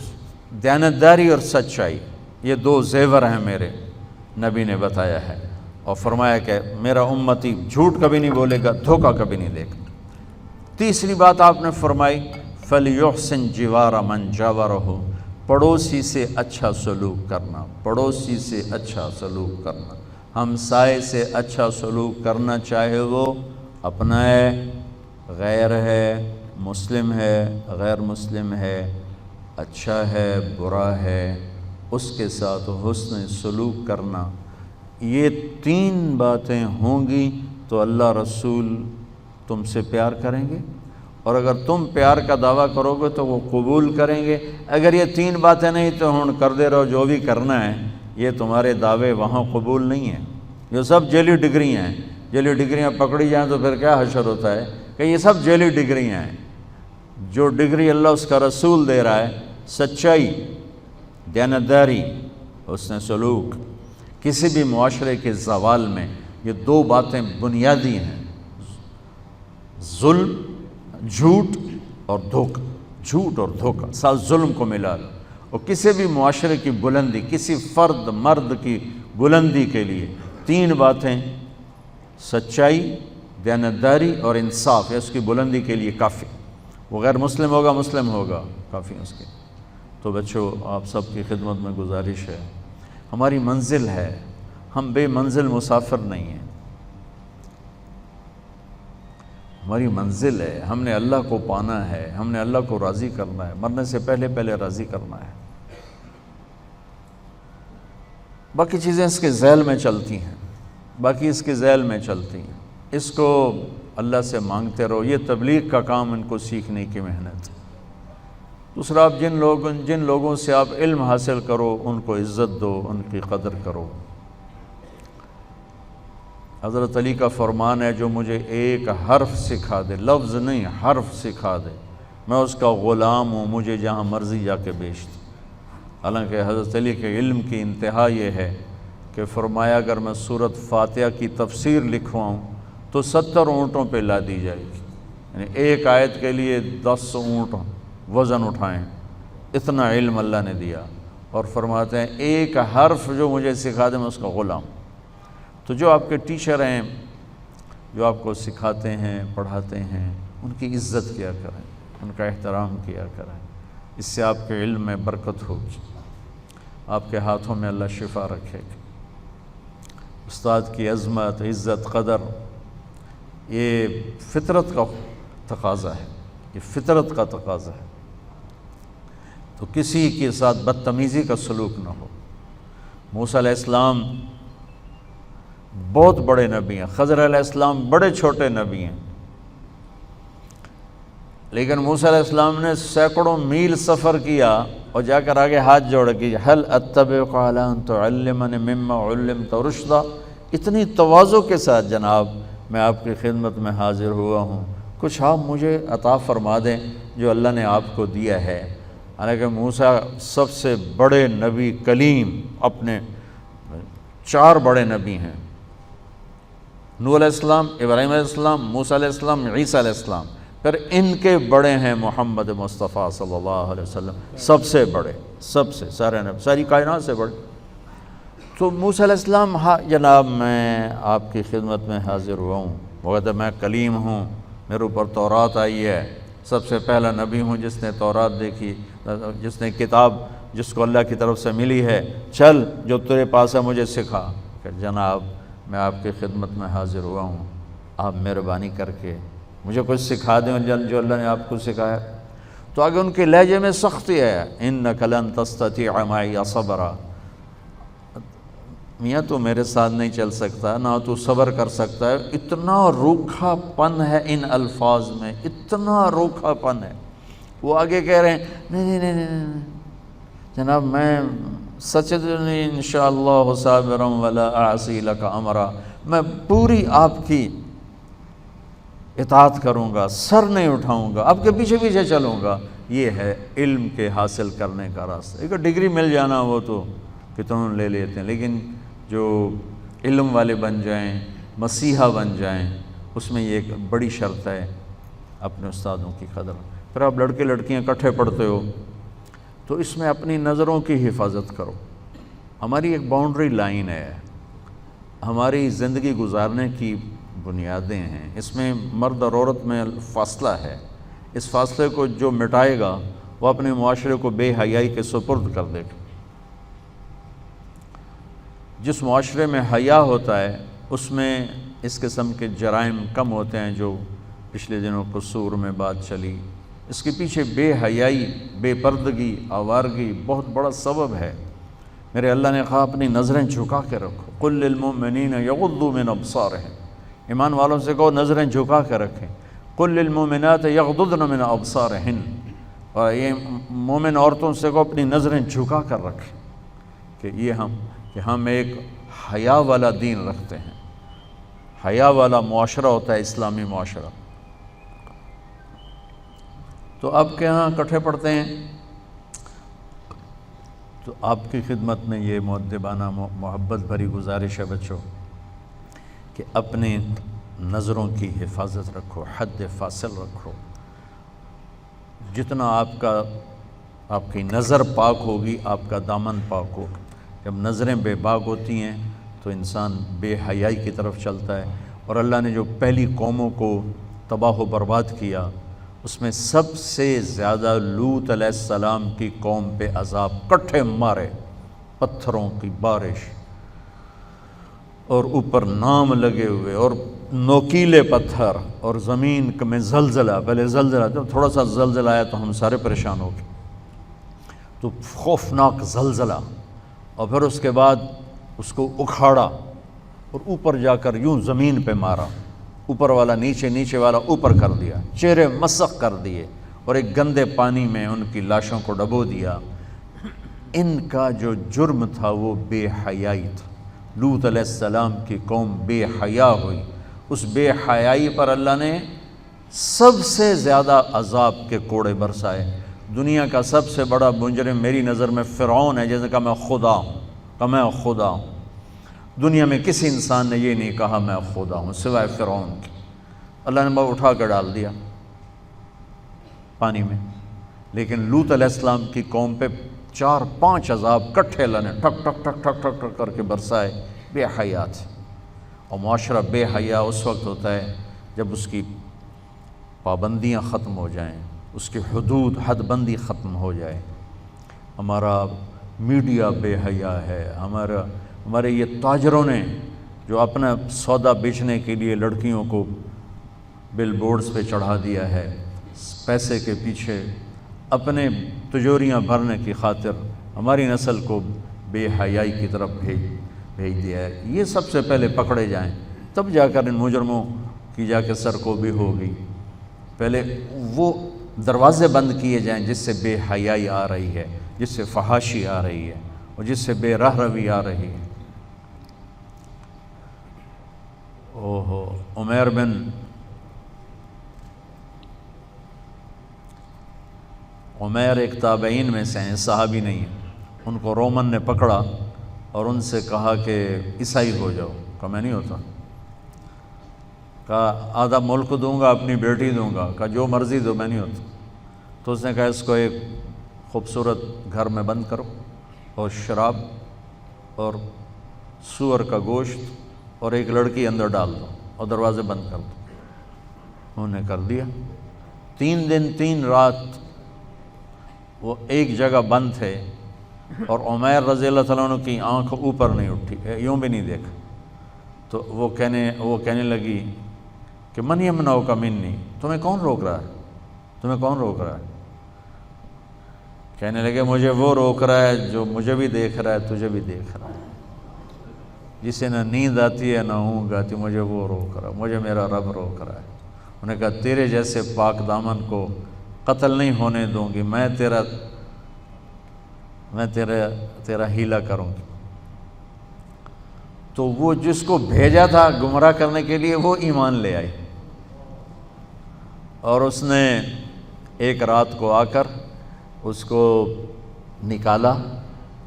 دیانتداری اور سچائی، یہ دو زیور ہیں میرے، نبی نے بتایا ہے، اور فرمایا کہ میرا امتی جھوٹ کبھی نہیں بولے گا، دھوکہ کبھی نہیں دے گا۔ تیسری بات آپ نے فرمائی، فَلْيُحْسِنْ جِوَارَ مَنْ جَاوَرَهُ، پڑوسی سے اچھا سلوک کرنا، پڑوسی سے اچھا سلوک کرنا، ہمسائے سے اچھا سلوک کرنا، چاہے وہ اپنا ہے، غیر ہے، مسلم ہے، غیر مسلم ہے، اچھا ہے، برا ہے، اس کے ساتھ حسن سلوک کرنا۔ یہ تین باتیں ہوں گی تو اللہ رسول تم سے پیار کریں گے، اور اگر تم پیار کا دعویٰ کرو گے تو وہ قبول کریں گے۔ اگر یہ تین باتیں نہیں تو ہن کر دے رہو جو بھی کرنا ہے، یہ تمہارے دعوے وہاں قبول نہیں ہیں۔ یہ سب جعلی ڈگریاں ہیں، جعلی ڈگریاں پکڑی جائیں تو پھر کیا حشر ہوتا ہے کہ یہ سب جعلی ڈگریاں ہیں۔ جو ڈگری اللہ اس کا رسول دے رہا ہے، سچائی، دیانتداری، حسن سلوک، کسی بھی معاشرے کے زوال میں یہ دو باتیں بنیادی ہیں، ظلم، جھوٹ اور دھوکہ، جھوٹ اور دھوکہ، ساتھ ظلم کو ملا لو۔ اور کسی بھی معاشرے کی بلندی، کسی فرد مرد کی بلندی کے لیے تین باتیں، سچائی، دیانتداری اور انصاف، ہے اس کی بلندی کے لیے کافی۔ وہ غیر مسلم ہوگا، مسلم ہوگا، کافی اس کے۔ تو بچوں، آپ سب کی خدمت میں گزارش ہے، ہماری منزل ہے، ہم بے منزل مسافر نہیں ہیں، ہماری منزل ہے، ہم نے اللہ کو پانا ہے، ہم نے اللہ کو راضی کرنا ہے، مرنے سے پہلے پہلے راضی کرنا ہے۔ باقی چیزیں اس کے ذیل میں چلتی ہیں، باقی اس کے ذیل میں چلتی ہیں، اس کو اللہ سے مانگتے رہو۔ یہ تبلیغ کا کام، ان کو سیکھنے کی محنت۔ دوسرا، آپ جن لوگوں سے آپ علم حاصل کرو ان کو عزت دو، ان کی قدر کرو۔ حضرت علی کا فرمان ہے، جو مجھے ایک حرف سکھا دے، لفظ نہیں حرف سکھا دے، میں اس کا غلام ہوں، مجھے جہاں مرضی جا کے بیچ دے۔ حالانکہ حضرت علی کے علم کی انتہا یہ ہے کہ فرمایا، اگر میں سورۃ فاتحہ کی تفسیر لکھواؤں تو 70 اونٹوں پہ لا دی جائے گی، یعنی ایک آیت کے لیے 10 اونٹ وزن اٹھائیں، اتنا علم اللہ نے دیا۔ اور فرماتے ہیں، ایک حرف جو مجھے سکھا دے میں اس کا غلام۔ تو جو آپ کے ٹیچر ہیں، جو آپ کو سکھاتے ہیں، پڑھاتے ہیں، ان کی عزت کیا کریں، ان کا احترام کیا کریں، اس سے آپ کے علم میں برکت ہوگی، آپ کے ہاتھوں میں اللہ شفا رکھے گا۔ استاد کی عظمت، عزت، قدر، یہ فطرت کا تقاضا ہے، یہ فطرت کا تقاضا ہے۔ تو کسی کے ساتھ بدتمیزی کا سلوک نہ ہو۔ موسیٰ علیہ السلام بہت بڑے نبی ہیں، خضر علیہ السلام بڑے چھوٹے نبی ہیں، لیکن موسیٰ علیہ السلام نے سینکڑوں میل سفر کیا اور جا کر آگے ہاتھ جوڑ کے، هل اتبعک علی ان تعلمنی مما علمت رشدا، اتنی تواضع کے ساتھ، جناب میں آپ کی خدمت میں حاضر ہوا ہوں، کچھ آپ مجھے عطا فرما دیں جو اللہ نے آپ کو دیا ہے۔ حالانکہ موسیٰ سب سے بڑے نبی کلیم، اپنے 4 بڑے نبی ہیں، نوح علیہ السلام، ابراہیم علیہ السلام، موسیٰ علیہ السلام، عیسیٰ علیہ السلام، پھر ان کے بڑے ہیں محمد مصطفیٰ صلی اللہ علیہ وسلم، سب سے بڑے، سب سے، سارے نبی، ساری کائنات سے بڑے۔ تو موسیٰ علیہ السلام، ہاں جناب میں آپ کی خدمت میں حاضر ہوا ہوں، وہ کہتے میں کلیم ہوں، میرے اوپر تورات آئی ہے، سب سے پہلا نبی ہوں جس نے تورات دیکھی، جس نے کتاب جس کو اللہ کی طرف سے ملی ہے، چل جو تیرے پاس ہے مجھے سکھا۔ کہ جناب میں آپ کی خدمت میں حاضر ہوا ہوں، آپ مہربانی کر کے مجھے کچھ سکھا دیں جو اللہ نے آپ کو سکھایا۔ تو آگے ان کے لہجے میں سختی ہے، اِنَّكَ لَن تَسْتَطِيعَ مَعِيَ صَبْرًا، میاں تو میرے ساتھ نہیں چل سکتا، نہ تو صبر کر سکتا ہے۔ اتنا روکھا پن ہے ان الفاظ میں، اتنا روکھا پن ہے۔ وہ آگے کہہ رہے ہیں نہیں نہیں نہیں نہیں جناب میں سچدنی انشاءاللہ صابرا ولا اعصی لک امرا، میں پوری آپ کی اطاعت کروں گا، سر نہیں اٹھاؤں گا، آپ کے پیچھے پیچھے چلوں گا۔ یہ ہے علم کے حاصل کرنے کا راستہ۔ ایک ڈگری مل جانا وہ تو کتنوں لے لیتے ہیں، لیکن جو علم والے بن جائیں، مسیحا بن جائیں، اس میں یہ ایک بڑی شرط ہے اپنے استادوں کی قدر۔ پھر آپ لڑکے لڑکیاں اکٹھے پڑھتے ہو تو اس میں اپنی نظروں کی حفاظت کرو۔ ہماری ایک باؤنڈری لائن ہے، ہماری زندگی گزارنے کی بنیادیں ہیں، اس میں مرد اور عورت میں فاصلہ ہے۔ اس فاصلے کو جو مٹائے گا وہ اپنے معاشرے کو بے حیائی کے سپرد کر دے گا۔ جس معاشرے میں حیا ہوتا ہے اس میں اس قسم کے جرائم کم ہوتے ہیں، جو پچھلے دنوں قصور میں بات چلی۔ اس کے پیچھے بے حیائی، بے پردگی، آوارگی بہت بڑا سبب ہے۔ میرے اللہ نے کہا اپنی نظریں جھکا کے رکھو، قل للمؤمنین یغضوا من ابصارہم، ایمان والوں سے کہو نظریں جھکا کے رکھیں۔ قل للمؤمنات یغضضن من ابصارہن، اور یہ مومن عورتوں سے کہو اپنی نظریں جھکا کر رکھیں، کہ ہم ایک حیا والا دین رکھتے ہیں، حیا والا معاشرہ ہوتا ہے اسلامی معاشرہ۔ تو آپ کے ہاں اکٹھے پڑھتے ہیں، تو آپ کی خدمت میں یہ مؤدبانہ محبت بھری گزارش ہے بچوں کہ اپنی نظروں کی حفاظت رکھو، حد فاصل رکھو۔ جتنا آپ کی نظر پاک ہوگی آپ کا دامن پاک ہوگا۔ جب نظریں بے باک ہوتی ہیں تو انسان بے حیائی کی طرف چلتا ہے، اور اللہ نے جو پہلی قوموں کو تباہ و برباد کیا اس میں سب سے زیادہ لوط علیہ السلام کی قوم پہ عذاب کٹھے مارے، پتھروں کی بارش، اور اوپر نام لگے ہوئے، اور نوکیلے پتھر، اور زمین میں زلزلہ۔ پہلے زلزلہ، جب تھوڑا سا زلزلہ آیا تو ہم سارے پریشان ہو گئے، تو خوفناک زلزلہ، اور پھر اس کے بعد اس کو اکھاڑا اور اوپر جا کر یوں زمین پہ مارا، اوپر والا نیچے، نیچے والا اوپر کر دیا، چہرے مسخ کر دیے، اور ایک گندے پانی میں ان کی لاشوں کو ڈبو دیا۔ ان کا جو جرم تھا وہ بے حیائی تھا۔ لوط علیہ السلام کی قوم بے حیا ہوئی، اس بے حیائی پر اللہ نے سب سے زیادہ عذاب کے کوڑے برسائے۔ دنیا کا سب سے بڑا مجرم میری نظر میں فرعون ہے، جیسے کہ میں خدا ہوں، کہ میں خدا ہوں۔ دنیا میں کسی انسان نے یہ نہیں کہا میں خدا ہوں سوائے فرعون کے۔ اللہ نے وہ اٹھا کر ڈال دیا پانی میں، لیکن لوط علیہ السلام کی قوم پہ 4-5 عذاب کٹھے اللہ نے ٹھک ٹھک ٹھک ٹھک ٹھک ٹھک کر کے برسائے۔ بے حیا تھے، اور معاشرہ بے حیا اس وقت ہوتا ہے جب اس کی پابندیاں ختم ہو جائیں، اس کی حدود حد بندی ختم ہو جائے۔ ہمارا میڈیا بے حیا ہے، ہمارے یہ تاجروں نے جو اپنا سودا بیچنے کے لیے لڑکیوں کو بل بورڈز پہ چڑھا دیا ہے، پیسے کے پیچھے اپنے تجوریاں بھرنے کی خاطر ہماری نسل کو بے حیائی کی طرف بھیج دیا ہے۔ یہ سب سے پہلے پکڑے جائیں، تب جا کر ان مجرموں کی جا کے سرکوبی ہوگی۔ پہلے وہ دروازے بند کیے جائیں جس سے بے حیائی آ رہی ہے، جس سے فحاشی آ رہی ہے، اور جس سے بے راہ روی آ رہی ہے۔ عمیر بن عمیر ایک تابعین میں سے ہیں، صحابی نہیں ہیں، ان کو رومن نے پکڑا اور ان سے کہا کہ عیسائی ہو جاؤ، کہا میں نہیں ہوتا، کہا آدھا ملک دوں گا، اپنی بیٹی دوں گا، کہا جو مرضی دو، میں نہیں ہوتا۔ تو اس نے کہا اس کو ایک خوبصورت گھر میں بند کرو اور شراب اور سور کا گوشت اور ایک لڑکی اندر ڈال دو اور دروازے بند کر دو۔ انہوں نے کر دیا۔ 3 دن 3 رات وہ ایک جگہ بند تھے اور عمیر رضی اللہ تعالیٰ عنہ کی آنکھ اوپر نہیں اٹھی، یوں بھی نہیں دیکھا۔ تو وہ کہنے لگی کہ من یمنعک منی، تمہیں کون روک رہا ہے، تمہیں کون روک رہا ہے؟ کہنے لگے مجھے وہ روک رہا ہے جو مجھے بھی دیکھ رہا ہے، تجھے بھی دیکھ رہا ہے، جسے نہ نیند آتی ہے نہ اونگ آتی، مجھے وہ روک رہا ہے، مجھے میرا رب روک رہا ہے۔ انہوں نے کہا تیرے جیسے پاک دامن کو قتل نہیں ہونے دوں گی، میں تیرا ہیلا کروں گی۔ تو وہ جس کو بھیجا تھا گمراہ کرنے کے لیے وہ ایمان لے آئی، اور اس نے ایک رات کو آ کر اس کو نکالا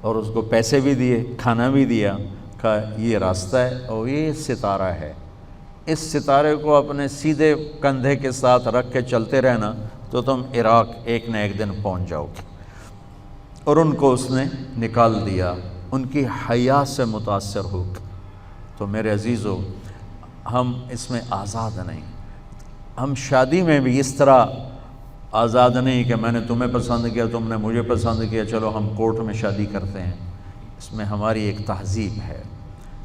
اور اس کو پیسے بھی دیے، کھانا بھی دیا، کہا یہ راستہ ہے اور یہ ستارہ ہے، اس ستارے کو اپنے سیدھے کندھے کے ساتھ رکھ کے چلتے رہنا تو تم عراق ایک نہ ایک دن پہنچ جاؤ گے۔ اور ان کو اس نے نکال دیا، ان کی حیا سے متاثر ہو۔ تو میرے عزیزو، ہم اس میں آزاد نہیں، ہم شادی میں بھی اس طرح آزاد نہیں کہ میں نے تمہیں پسند کیا، تم نے مجھے پسند کیا، چلو ہم کورٹ میں شادی کرتے ہیں۔ اس میں ہماری ایک تہذیب ہے،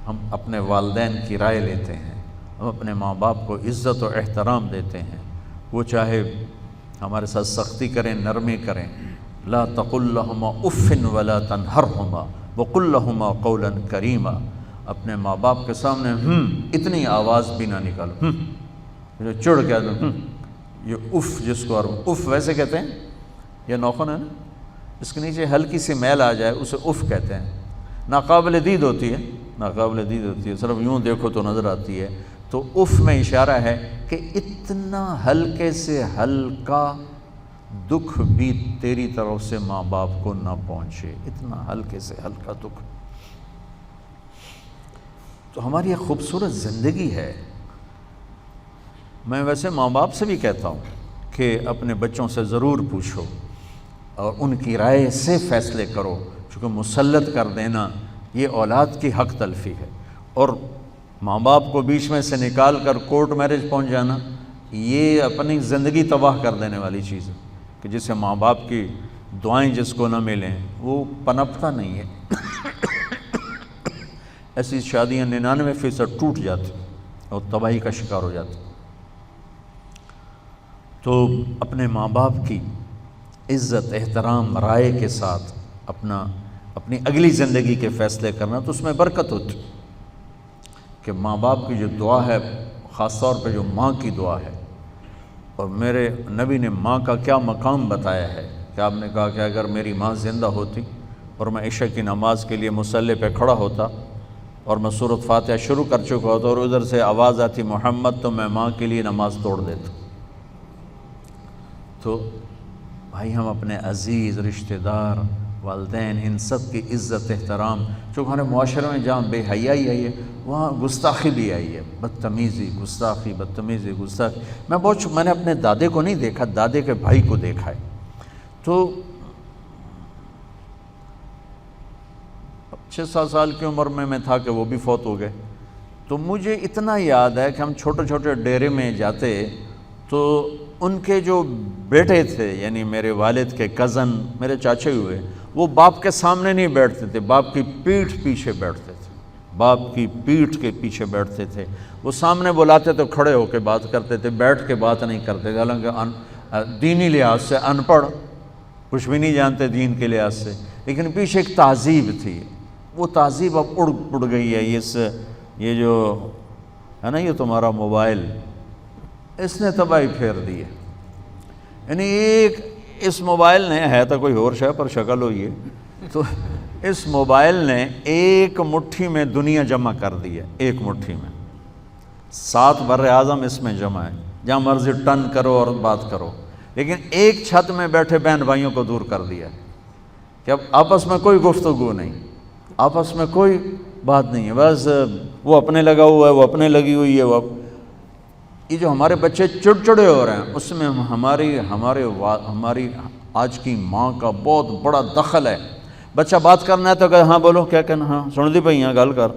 ہم اپنے والدین کی رائے لیتے ہیں، ہم اپنے ماں باپ کو عزت و احترام دیتے ہیں، وہ چاہے ہمارے ساتھ سختی کریں، نرمی کریں۔ لا تقل لهما اف ولا تنهرهما وقل لهما قولا کریما۔ اپنے ماں باپ کے سامنے اتنی آواز بھی نہ نکالو، جو چڑ کے یہ اف، جس کو اف ویسے کہتے ہیں، یہ نوخن ہے نا، اس کے نیچے ہلکی سی میل آ جائے اسے اف کہتے ہیں، ناقابل دید ہوتی ہے، ناقابل دید ہوتی ہے، صرف یوں دیکھو تو نظر آتی ہے۔ تو اف میں اشارہ ہے کہ اتنا ہلکے سے ہلکا دکھ بھی تیری طرف سے ماں باپ کو نہ پہنچے، اتنا ہلکے سے ہلکا دکھ۔ تو ہماری ایک خوبصورت زندگی ہے۔ میں ویسے ماں باپ سے بھی کہتا ہوں کہ اپنے بچوں سے ضرور پوچھو اور ان کی رائے سے فیصلے کرو، چونکہ مسلط کر دینا یہ اولاد کی حق تلفی ہے، اور ماں باپ کو بیچ میں سے نکال کر کورٹ میرج پہنچ جانا یہ اپنی زندگی تباہ کر دینے والی چیز ہے، کہ جسے ماں باپ کی دعائیں جس کو نہ ملیں وہ پنپتا نہیں ہے۔ ایسی شادیاں 99% ٹوٹ جاتی اور تباہی کا شکار ہو جاتی۔ تو اپنے ماں باپ کی عزت احترام رائے کے ساتھ اپنی اگلی زندگی کے فیصلے کرنا، تو اس میں برکت ہوتی کہ ماں باپ کی جو دعا ہے، خاص طور پہ جو ماں کی دعا ہے، اور میرے نبی نے ماں کا کیا مقام بتایا ہے کہ آپ نے کہا کہ اگر میری ماں زندہ ہوتی اور میں عشاء کی نماز کے لیے مصلی پہ کھڑا ہوتا اور میں سورۃ فاتحہ شروع کر چکا ہوتا اور ادھر سے آواز آتی محمد، تو میں ماں کے لیے نماز توڑ دیتا۔ تو بھائی ہم اپنے عزیز رشتہ دار، والدین، ان سب کی عزت احترام، چونکہ ہمارے معاشرے میں جہاں بے حیائی آئی ہے وہاں گستاخی بھی آئی ہے، بدتمیزی، گستاخی، بدتمیزی، گستاخی۔ میں نے اپنے دادے کو نہیں دیکھا، دادے کے بھائی کو دیکھا ہے۔ تو 6-7 سال کی عمر میں تھا کہ وہ بھی فوت ہو گئے۔ تو مجھے اتنا یاد ہے کہ ہم چھوٹے چھوٹے ڈیرے میں جاتے تو ان کے جو بیٹے تھے، یعنی میرے والد کے کزن، میرے چاچے ہوئے، وہ باپ کے سامنے نہیں بیٹھتے تھے، باپ کی پیٹھ پیچھے بیٹھتے تھے، باپ کی پیٹھ کے پیچھے بیٹھتے تھے۔ وہ سامنے بلاتے تو کھڑے ہو کے بات کرتے تھے، بیٹھ کے بات نہیں کرتے تھے، حالانکہ دینی لحاظ سے ان پڑھ، کچھ بھی نہیں جانتے دین کے لحاظ سے، لیکن پیچھے ایک تہذیب تھی۔ وہ تہذیب اب اڑ گئی ہے۔ یہ جو ہے نا، یہ تمہارا موبائل، اس نے تباہی پھیر دی ہے۔ یعنی اس موبائل نے، ہے تو کوئی اور شے پر شکل ہوئی ہے، تو اس موبائل نے ایک مٹھی میں دنیا جمع کر دی ہے، ایک مٹھی میں 7 بر اعظم اس میں جمع ہے، جہاں مرضی ٹن کرو اور بات کرو۔ لیکن ایک چھت میں بیٹھے بہن بھائیوں کو دور کر دیا کہ اب آپس میں کوئی گفتگو نہیں، آپس میں کوئی بات نہیں ہے، بس وہ اپنے لگا ہوا ہے، وہ اپنے لگی ہوئی ہے۔ یہ جو ہمارے بچے چڑچڑے ہو رہے ہیں، اس میں ہماری آج کی ماں کا بہت بڑا دخل ہے۔ بچہ بات کرنا ہے تو کہ ہاں بولو کیا کہنا، ہاں سن دی پئی ہیں گل کر۔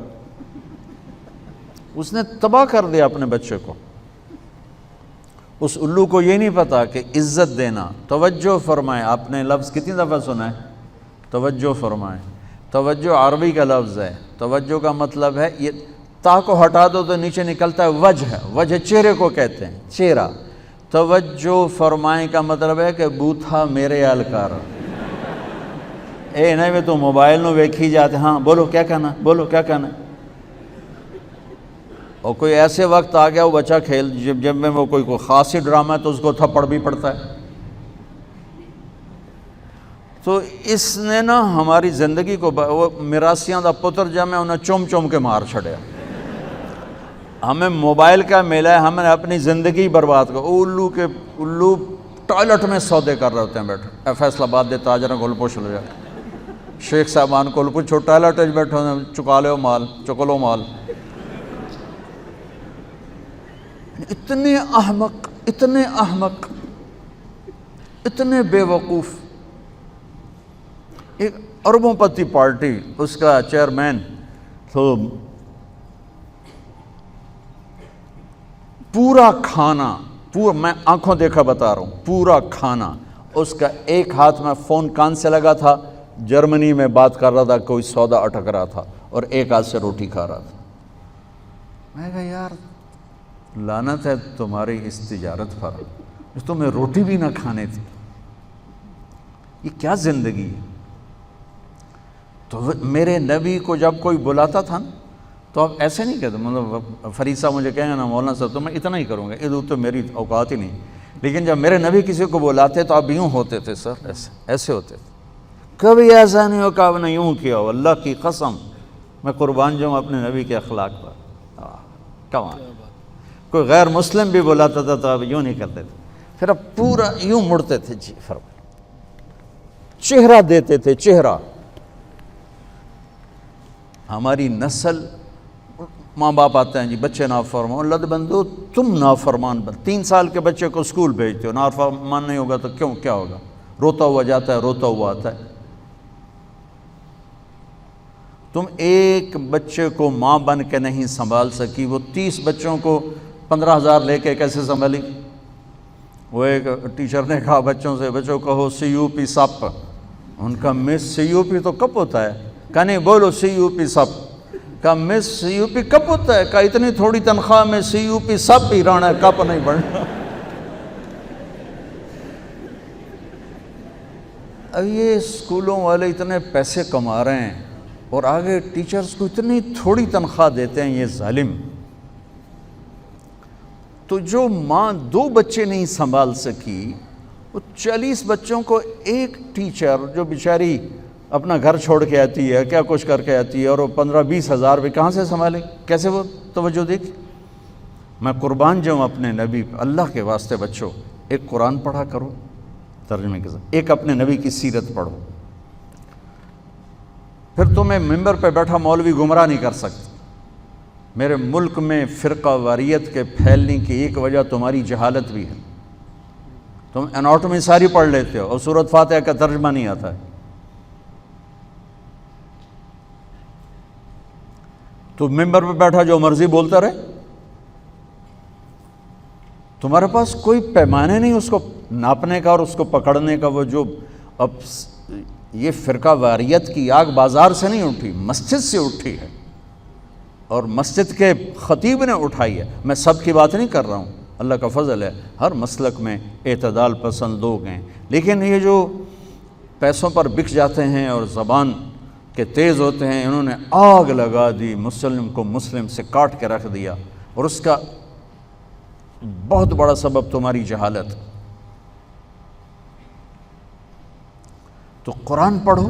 اس نے تباہ کر دیا اپنے بچے کو۔ اس الو کو یہ نہیں پتا کہ عزت دینا، توجہ فرمائیں۔ آپ نے لفظ کتنی دفعہ سنا ہے؟ توجہ فرمائیں۔ توجہ عربی کا لفظ ہے، توجہ کا مطلب ہے، یہ تا کو ہٹا دو تو نیچے نکلتا ہے وجہ، وجہ چہرے کو کہتے ہیں، چہرہ۔ توجہ فرمائیں کا مطلب ہے کہ بوتھا میرے حال کر، اے نہیں میں تو موبائل نو ویکھی جاتے، ہاں بولو کیا کہنا، بولو کیا کہنا۔ اور کوئی ایسے وقت آ گیا وہ بچہ کھیل جب میں وہ کوئی خاصی ڈرامہ ہے تو اس کو تھپڑ بھی پڑتا ہے۔ تو اس نے نا ہماری زندگی کو، وہ میراسیاں دا پتر جب میں انہیں چوم چوم کے مار چھڑیا۔ ہمیں موبائل کا ملا ہے، ہم نے اپنی زندگی برباد کر۔ الو ٹوائلٹ میں سودے کر رہے ہوتے ہیں بیٹھے، فیصل آباد دے تاجر کول پوچھ لو، شیخ صاحبان کول پوچھو، ٹوائلٹ بیٹھے ہوتے، چکا لو مال، چکلو مال۔ اتنے احمق، اتنے احمق، اتنے بے وقوف۔ ایک اربوں پتی پارٹی، اس کا چیئرمین تو پورا کھانا، میں آنکھوں دیکھا بتا رہا ہوں، پورا کھانا اس کا ایک ہاتھ میں فون کان سے لگا تھا، جرمنی میں بات کر رہا تھا، کوئی سودا اٹک رہا تھا، اور ایک ہاتھ سے روٹی کھا رہا تھا۔ میں کہا یار لعنت ہے تمہاری اس تجارت پر، تمہیں روٹی بھی نہ کھانے تھی، یہ کیا زندگی ہے؟ تو میرے نبی کو جب کوئی بلاتا تھا نا تو آپ ایسے نہیں کہتے، مطلب فرید صاحب مجھے کہیں گے نا مولانا صاحب تو میں اتنا ہی کروں گا، ادھر تو میری اوقات ہی نہیں۔ لیکن جب میرے نبی کسی کو بلاتے تو آپ یوں ہوتے تھے سر، ایسے ہوتے تھے۔ کبھی ایسا نہیں ہو کہ آپ نے یوں کیا ہو، اللہ کی قسم میں قربان جاؤں اپنے نبی کے اخلاق پر۔ کمال۔ کوئی غیر مسلم بھی بلاتا تھا تو آپ یوں نہیں کرتے تھے، پھر اب پورا یوں مڑتے تھے، جی فرمائیں، چہرہ دیتے تھے، چہرہ۔ ہماری نسل، ماں باپ آتے ہیں جی بچے نافرمان، اللہ دے بندو تم نافرمان 3 سال کے بچے کو اسکول بھیجتے ہو، نافرمان نہیں ہوگا تو کیا ہوگا؟ روتا ہوا جاتا ہے، روتا ہوا آتا ہے۔ تم ایک بچے کو ماں بن کے نہیں سنبھال سکی، وہ 30 بچوں کو 15,000 لے کے کیسے سنبھالی؟ وہ ایک ٹیچر نے کہا بچوں سے، بچوں کہو سی یو پی سپ۔ ان کا مس سی یو پی تو کب ہوتا ہے؟ کہا نہیں بولو سی یو پی سپ۔ کہا مس سی یو پی کب ہوتا ہے؟ کہا اتنی تھوڑی تنخواہ میں سی یو پی سب ہی رہنا ہے، کپ نہیں بڑھنا۔ اب یہ اسکولوں والے اتنے پیسے کما رہے ہیں اور آگے ٹیچرز کو اتنی تھوڑی تنخواہ دیتے ہیں، یہ ظالم۔ تو جو ماں 2 بچے نہیں سنبھال سکی، وہ 40 بچوں کو ایک ٹیچر جو بیچاری اپنا گھر چھوڑ کے آتی ہے، کیا کچھ کر کے آتی ہے، اور وہ 15-20 ہزار بھی کہاں سے سنبھالے؟ کیسے وہ توجہ دیکھ؟ میں قربان جاؤں اپنے نبی، اللہ کے واسطے بچوں ایک قرآن پڑھا کرو ترجمے کے ساتھ، ایک اپنے نبی کی سیرت پڑھو، پھر تمہیں ممبر پہ بیٹھا مولوی گمراہ نہیں کر سکتا۔ میرے ملک میں فرقہ واریت کے پھیلنے کی ایک وجہ تمہاری جہالت بھی ہے۔ تم اناٹومی ساری پڑھ لیتے ہو اور سورۃ فاتحہ کا ترجمہ نہیں آتا ہے، تو ممبر پہ بیٹھا جو مرضی بولتا رہے، تمہارے پاس کوئی پیمانے نہیں اس کو ناپنے کا اور اس کو پکڑنے کا۔ وہ جو اب یہ فرقہ واریت کی آگ بازار سے نہیں اٹھی، مسجد سے اٹھی ہے، اور مسجد کے خطیب نے اٹھائی ہے۔ میں سب کی بات نہیں کر رہا ہوں، اللہ کا فضل ہے، ہر مسلک میں اعتدال پسند لوگ ہیں، لیکن یہ جو پیسوں پر بک جاتے ہیں اور زبان کے تیز ہوتے ہیں، انہوں نے آگ لگا دی، مسلم کو مسلم سے کاٹ کے رکھ دیا، اور اس کا بہت بڑا سبب تمہاری جہالت۔ تو قرآن پڑھو،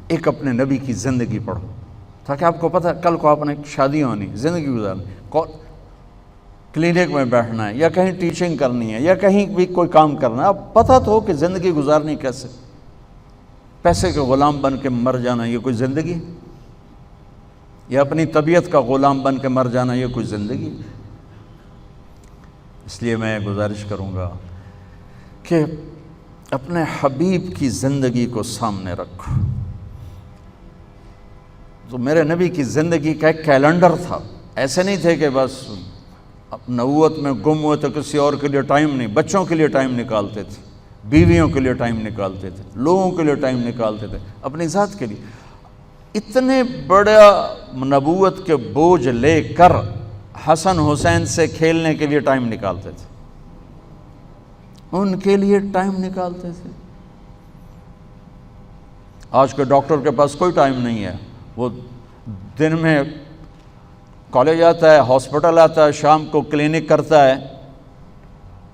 ایک اپنے نبی کی زندگی پڑھو، تاکہ آپ کو پتہ کل کو آپ نے شادی ہونی، زندگی گزارنی، کلینک میں بیٹھنا ہے یا کہیں ٹیچنگ کرنی ہے یا کہیں بھی کوئی کام کرنا ہے، اب پتہ تو ہو کہ زندگی گزارنی کیسے، پیسے کے غلام بن کے مر جانا یہ کوئی زندگی، یا اپنی طبیعت کا غلام بن کے مر جانا یہ کوئی زندگی؟ اس لیے میں گزارش کروں گا کہ اپنے حبیب کی زندگی کو سامنے رکھو۔ تو میرے نبی کی زندگی کا ایک کیلنڈر تھا، ایسے نہیں تھے کہ بس نبوت میں گم ہوئے تو کسی اور کے لیے ٹائم نہیں، بچوں کے لیے ٹائم نکالتے تھے، بیویوں کے لیے ٹائم نکالتے تھے، لوگوں کے لیے ٹائم نکالتے تھے، اپنی ذات کے لیے۔ اتنے بڑا نبوت کے بوجھ لے کر حسن حسین سے کھیلنے کے لیے ٹائم نکالتے تھے، ان کے لیے ٹائم نکالتے تھے۔ آج کے ڈاکٹر کے پاس کوئی ٹائم نہیں ہے، وہ دن میں کالج آتا ہے، ہاسپٹل آتا ہے، شام کو کلینک کرتا ہے،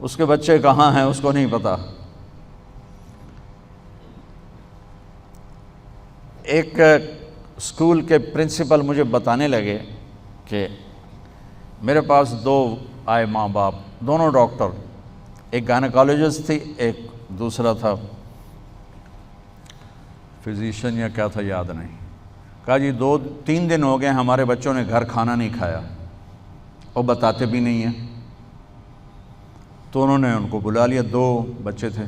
اس کے بچے کہاں ہیں اس کو نہیں پتا۔ ایک اسکول کے پرنسپل مجھے بتانے لگے کہ میرے پاس دو آئے ماں باپ، دونوں ڈاکٹر، ایک گائنیکالوجسٹ تھی، ایک دوسرا تھا فزیشین یا کیا تھا یاد نہیں۔ کہا جی 2-3 دن ہو گئے ہمارے بچوں نے گھر کھانا نہیں کھایا، اور بتاتے بھی نہیں ہیں۔ تو انہوں نے ان کو بلا لیا، 2 بچے تھے،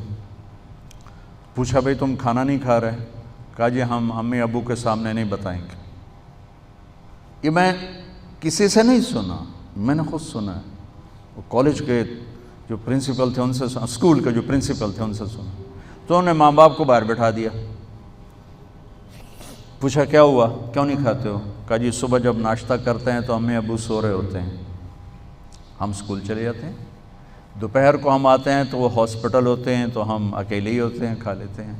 پوچھا بھئی تم کھانا نہیں کھا رہے؟ کہا جی ہم امی ابو کے سامنے نہیں بتائیں گے۔ یہ میں کسی سے نہیں سنا، میں نے خود سنا ہے، وہ کالج کے جو پرنسپل تھے ان سے سنا، اسکول کے جو پرنسپل تھے ان سے سنا۔ تو انہوں نے ماں باپ کو باہر بٹھا دیا، پوچھا کیا ہوا، کیوں نہیں کھاتے ہو؟ کہا جی صبح جب ناشتہ کرتے ہیں تو امی ابو سو رہے ہوتے ہیں، ہم اسکول چلے جاتے ہیں، دوپہر کو ہم آتے ہیں تو وہ ہاسپٹل ہوتے ہیں تو ہم اکیلے ہی ہوتے ہیں، کھا لیتے ہیں،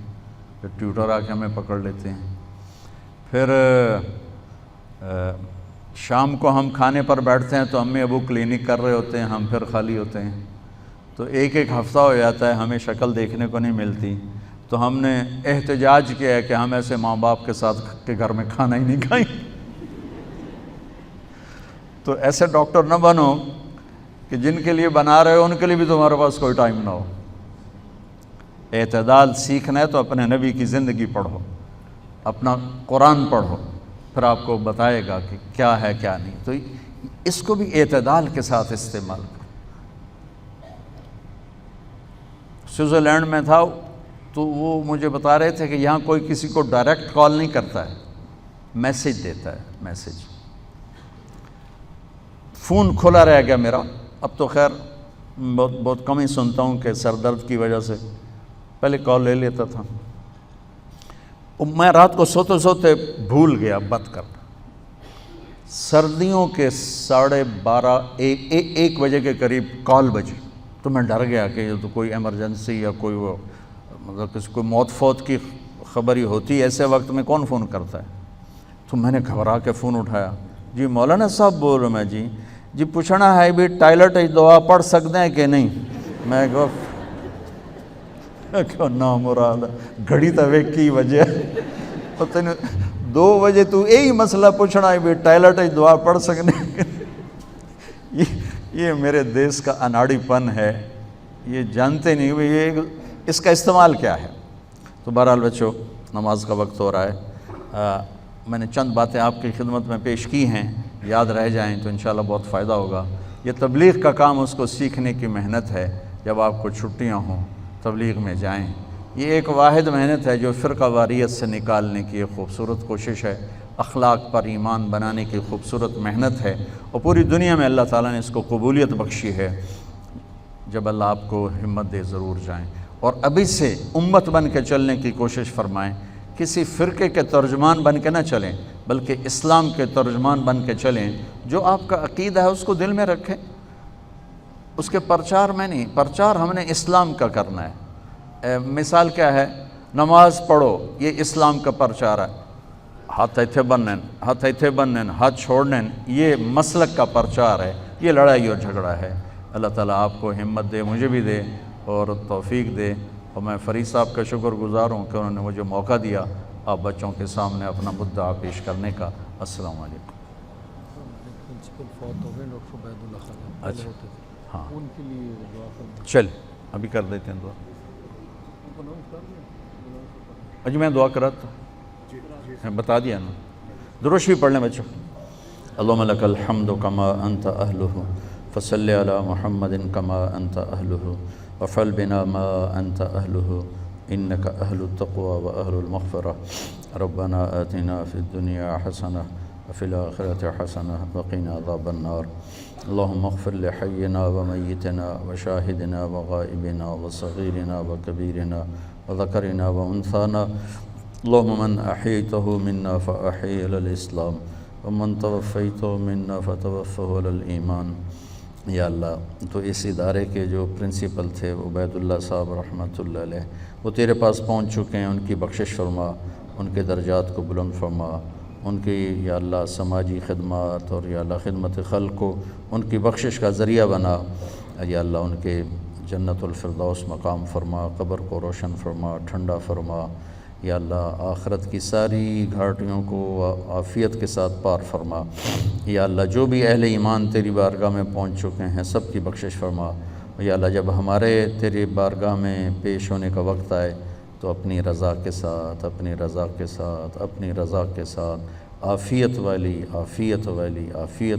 پھر ٹیوٹر آ کے ہمیں پکڑ لیتے ہیں، پھر شام کو ہم کھانے پر بیٹھتے ہیں تو امی ابو کلینک کر رہے ہوتے ہیں، ہم پھر خالی ہوتے ہیں، تو ایک ہفتہ ہو جاتا ہے ہمیں شکل دیکھنے کو نہیں ملتی۔ تو ہم نے احتجاج کیا ہے کہ ہم ایسے ماں باپ کے ساتھ کے گھر میں کھانا ہی نہیں کھائیں۔ تو ایسے ڈاکٹر نہ بنو کہ جن کے لیے بنا رہے ہو ان کے لیے بھی تمہارے پاس کوئی ٹائم نہ ہو۔ اعتدال سیکھنا ہے تو اپنے نبی کی زندگی پڑھو، اپنا قرآن پڑھو، پھر آپ کو بتائے گا کہ کیا ہے کیا نہیں۔ تو اس کو بھی اعتدال کے ساتھ استعمال کرو۔ سوئٹزرلینڈ میں تھا تو وہ مجھے بتا رہے تھے کہ یہاں کوئی کسی کو ڈائریکٹ کال نہیں کرتا ہے، میسج دیتا ہے، میسج۔ فون کھلا رہ گیا میرا، اب تو خیر بہت کم ہی سنتا ہوں کہ سر درد کی وجہ سے، پہلے کال لے لیتا تھا۔ میں رات کو سوتے سوتے بھول گیا بند کرنا، سردیوں کے 12:30-1 بجے کے قریب کال بجی، تو میں ڈر گیا کہ یہ تو کوئی ایمرجنسی یا کوئی وہ مطلب کسی کوئی موت فوت کی خبر ہی ہوتی، ایسے وقت میں کون فون کرتا ہے؟ تو میں نے گھبرا کے فون اٹھایا، جی مولانا صاحب بول رہا ہوں میں، جی پوچھنا ہے بھی ٹائلٹ دعا پڑھ سکتے ہیں کہ نہیں؟ میں کہو نامراد گھڑی تو ایک ہی وجہ پتہ نہیں 2 بجے تو یہی مسئلہ پوچھنا ہے بھی ٹائلٹ دعا پڑھ سکتے ہیں۔ یہ میرے دیس کا اناڑی پن ہے، یہ جانتے نہیں ہوئے یہ اس کا استعمال کیا ہے۔ تو بہرحال بچوں نماز کا وقت ہو رہا ہے، میں نے چند باتیں آپ کی خدمت میں پیش کی ہیں، یاد رہ جائیں تو انشاءاللہ بہت فائدہ ہوگا۔ یہ تبلیغ کا کام اس کو سیکھنے کی محنت ہے، جب آپ کو چھٹیاں ہوں تبلیغ میں جائیں، یہ ایک واحد محنت ہے جو فرقہ واریت سے نکالنے کی ایک خوبصورت کوشش ہے، اخلاق پر ایمان بنانے کی خوبصورت محنت ہے، اور پوری دنیا میں اللہ تعالیٰ نے اس کو قبولیت بخشی ہے۔ جب اللہ آپ کو ہمت دے ضرور جائیں، اور ابھی سے امت بن کے چلنے کی کوشش فرمائیں، کسی فرقے کے ترجمان بن کے نہ چلیں بلکہ اسلام کے ترجمان بن کے چلیں۔ جو آپ کا عقیدہ ہے اس کو دل میں رکھیں، اس کے پرچار میں نہیں، پرچار ہم نے اسلام کا کرنا ہے۔ مثال کیا ہے؟ نماز پڑھو، یہ اسلام کا پرچار ہے، ہاتھ ایتھے بنن ہاتھ چھوڑنے، یہ مسلک کا پرچار ہے، یہ لڑائی اور جھگڑا ہے۔ اللہ تعالیٰ آپ کو ہمت دے، مجھے بھی دے اور توفیق دے، اور میں فرید صاحب کا شکر گزار ہوں کہ انہوں نے مجھے موقع دیا آپ بچوں کے سامنے اپنا مدعا پیش کرنے کا۔ السلام علیکم۔ پرنسپل فوت ہو گئے ڈاکٹر عبید اللہ خان پہلے اچھا ہوتے تھے، ہاں ان کے لیے دعا کرنا. چل ابھی کر دیتے ہیں دعا. ان کو نام کر دیا اجی میں دعا کراتا میں بتا دیا نا. درود شریف پڑھ لیں بچوں. اللہم لک الحمد کما انت اہلہ فصلی علی محمد کما انت اہلہ وفعل بنا ما انت اہلہ انک اہل التقوی و اہل المغفرہ. ربنا آتنا فی الدنیا حسنہ وفی الآخرۃ حسنہ وقنا عذاب النار. اللہم اغفر لحینا ومیتنا وشاہدنا وغائبنا وصغیرنا وکبیرنا وذکرنا وانثانا. اللہم من احییتہ منا فاحیی علی الاسلام ومن توفیتہ منا فتوفہ علی الایمان. یا اللہ تو اس ادارے کے جو پرنسپل تھے عبید اللہ صاحب رحمۃ اللہ علیہ وہ تیرے پاس پہنچ چکے ہیں. ان کی بخشش فرما، ان کے درجات کو بلند فرما، ان کی یا اللہ سماجی خدمات اور یا اللہ خدمت خلق کو ان کی بخشش کا ذریعہ بنا. یا اللہ ان کے جنت الفردوس مقام فرما، قبر کو روشن فرما، ٹھنڈا فرما. یا اللہ آخرت کی ساری گھاٹیوں کو عافیت کے ساتھ پار فرما. یا اللہ جو بھی اہل ایمان تیری بارگاہ میں پہنچ چکے ہیں سب کی بخشش فرما. یا اللہ جب ہمارے تیری بارگاہ میں پیش ہونے کا وقت آئے تو اپنی رضا کے ساتھ اپنی رضا کے ساتھ اپنی رضا کے ساتھ عافیت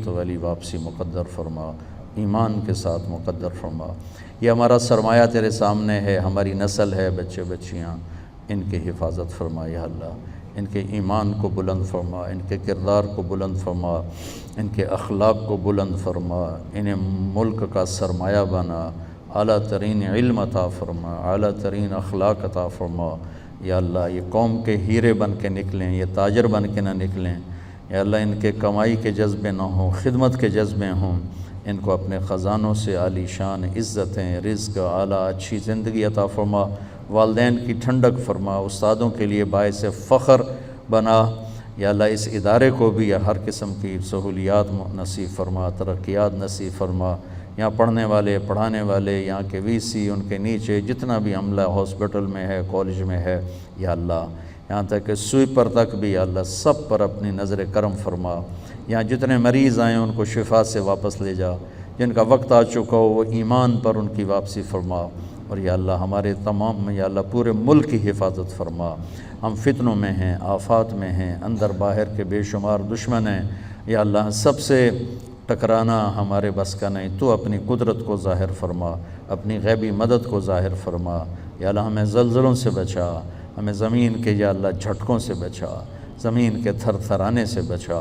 والی واپسی مقدر فرما، ایمان کے ساتھ مقدر فرما. یہ ہمارا سرمایہ تیرے سامنے ہے، ہماری نسل ہے، بچے بچیاں، ان کی حفاظت فرما. یا اللہ ان کے ایمان کو بلند فرما، ان کے کردار کو بلند فرما، ان کے اخلاق کو بلند فرما، انہیں ملک کا سرمایہ بنا، اعلیٰ ترین علم عطا فرما، اعلیٰ ترین اخلاق عطا فرما. یا اللہ یہ قوم کے ہیرے بن کے نکلیں، یہ تاجر بن کے نہ نکلیں. یا اللہ ان کے کمائی کے جذبے نہ ہوں، خدمت کے جذبے ہوں. ان کو اپنے خزانوں سے عالی شان عزتیں، رزق، اعلیٰ اچھی زندگی عطا فرما. والدین کی ٹھنڈک فرما، استادوں کے لیے باعث فخر بنا. یا اللہ اس ادارے کو بھی ہر قسم کی سہولیات نصیب فرما، ترقیات نصیب فرما. یہاں پڑھنے والے، پڑھانے والے، یہاں کے وی سی، ان کے نیچے جتنا بھی عملہ ہاسپٹل میں ہے، کالج میں ہے، یا اللہ یہاں تک کہ سویپر تک بھی یا اللہ سب پر اپنی نظر کرم فرما. یہاں جتنے مریض آئیں ان کو شفا سے واپس لے جا. جن کا وقت آ چکا ہو وہ ایمان پر ان کی واپسی فرما. اور یا اللہ ہمارے تمام یا اللہ پورے ملک کی حفاظت فرما. ہم فتنوں میں ہیں، آفات میں ہیں، اندر باہر کے بے شمار دشمن ہیں. یا اللہ سب سے ٹکرانا ہمارے بس کا نہیں. تو اپنی قدرت کو ظاہر فرما، اپنی غیبی مدد کو ظاہر فرما. یا اللہ ہمیں زلزلوں سے بچا، ہمیں زمین کے یا اللہ جھٹکوں سے بچا، زمین کے تھر تھرانے سے بچا.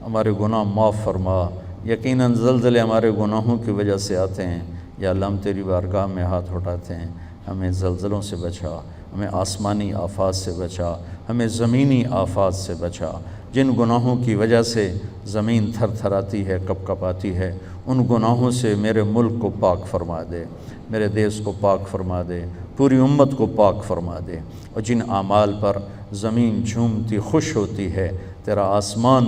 ہمارے گناہ معاف فرما. یقیناً زلزلے ہمارے گناہوں کی وجہ سے آتے ہیں. یا اللہ ہم تیری بارگاہ میں ہاتھ اٹھاتے ہیں، ہمیں زلزلوں سے بچا، ہمیں آسمانی آفات سے بچا، ہمیں زمینی آفات سے بچا. جن گناہوں کی وجہ سے زمین تھر تھراتی ہے، کپ کپاتی ہے، ان گناہوں سے میرے ملک کو پاک فرما دے، میرے دیس کو پاک فرما دے، پوری امت کو پاک فرما دے. اور جن اعمال پر زمین جھومتی خوش ہوتی ہے، تیرا آسمان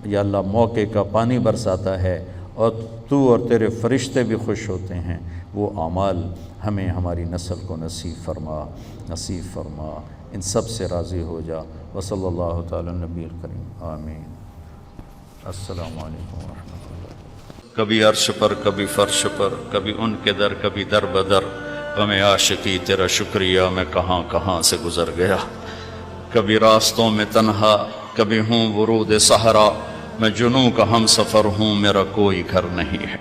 یا اللہ موقع کا پانی برساتا ہے اور تو اور تیرے فرشتے بھی خوش ہوتے ہیں، وہ اعمال ہمیں ہماری نسل کو نصیب فرما. ان سب سے راضی ہو جا. وصلی اللہ تعالی نبی الکریم. آمین. السلام علیکم ورحمۃ اللہ. کبھی عرش پر، کبھی فرش پر، کبھی ان کے در، کبھی در بدر. غم عاشقی تیرا شکریہ میں کہاں کہاں سے گزر گیا. کبھی راستوں میں تنہا، کبھی ہوں ورود صحرا. میں جنوں کا ہم سفر ہوں، میرا کوئی گھر نہیں ہے.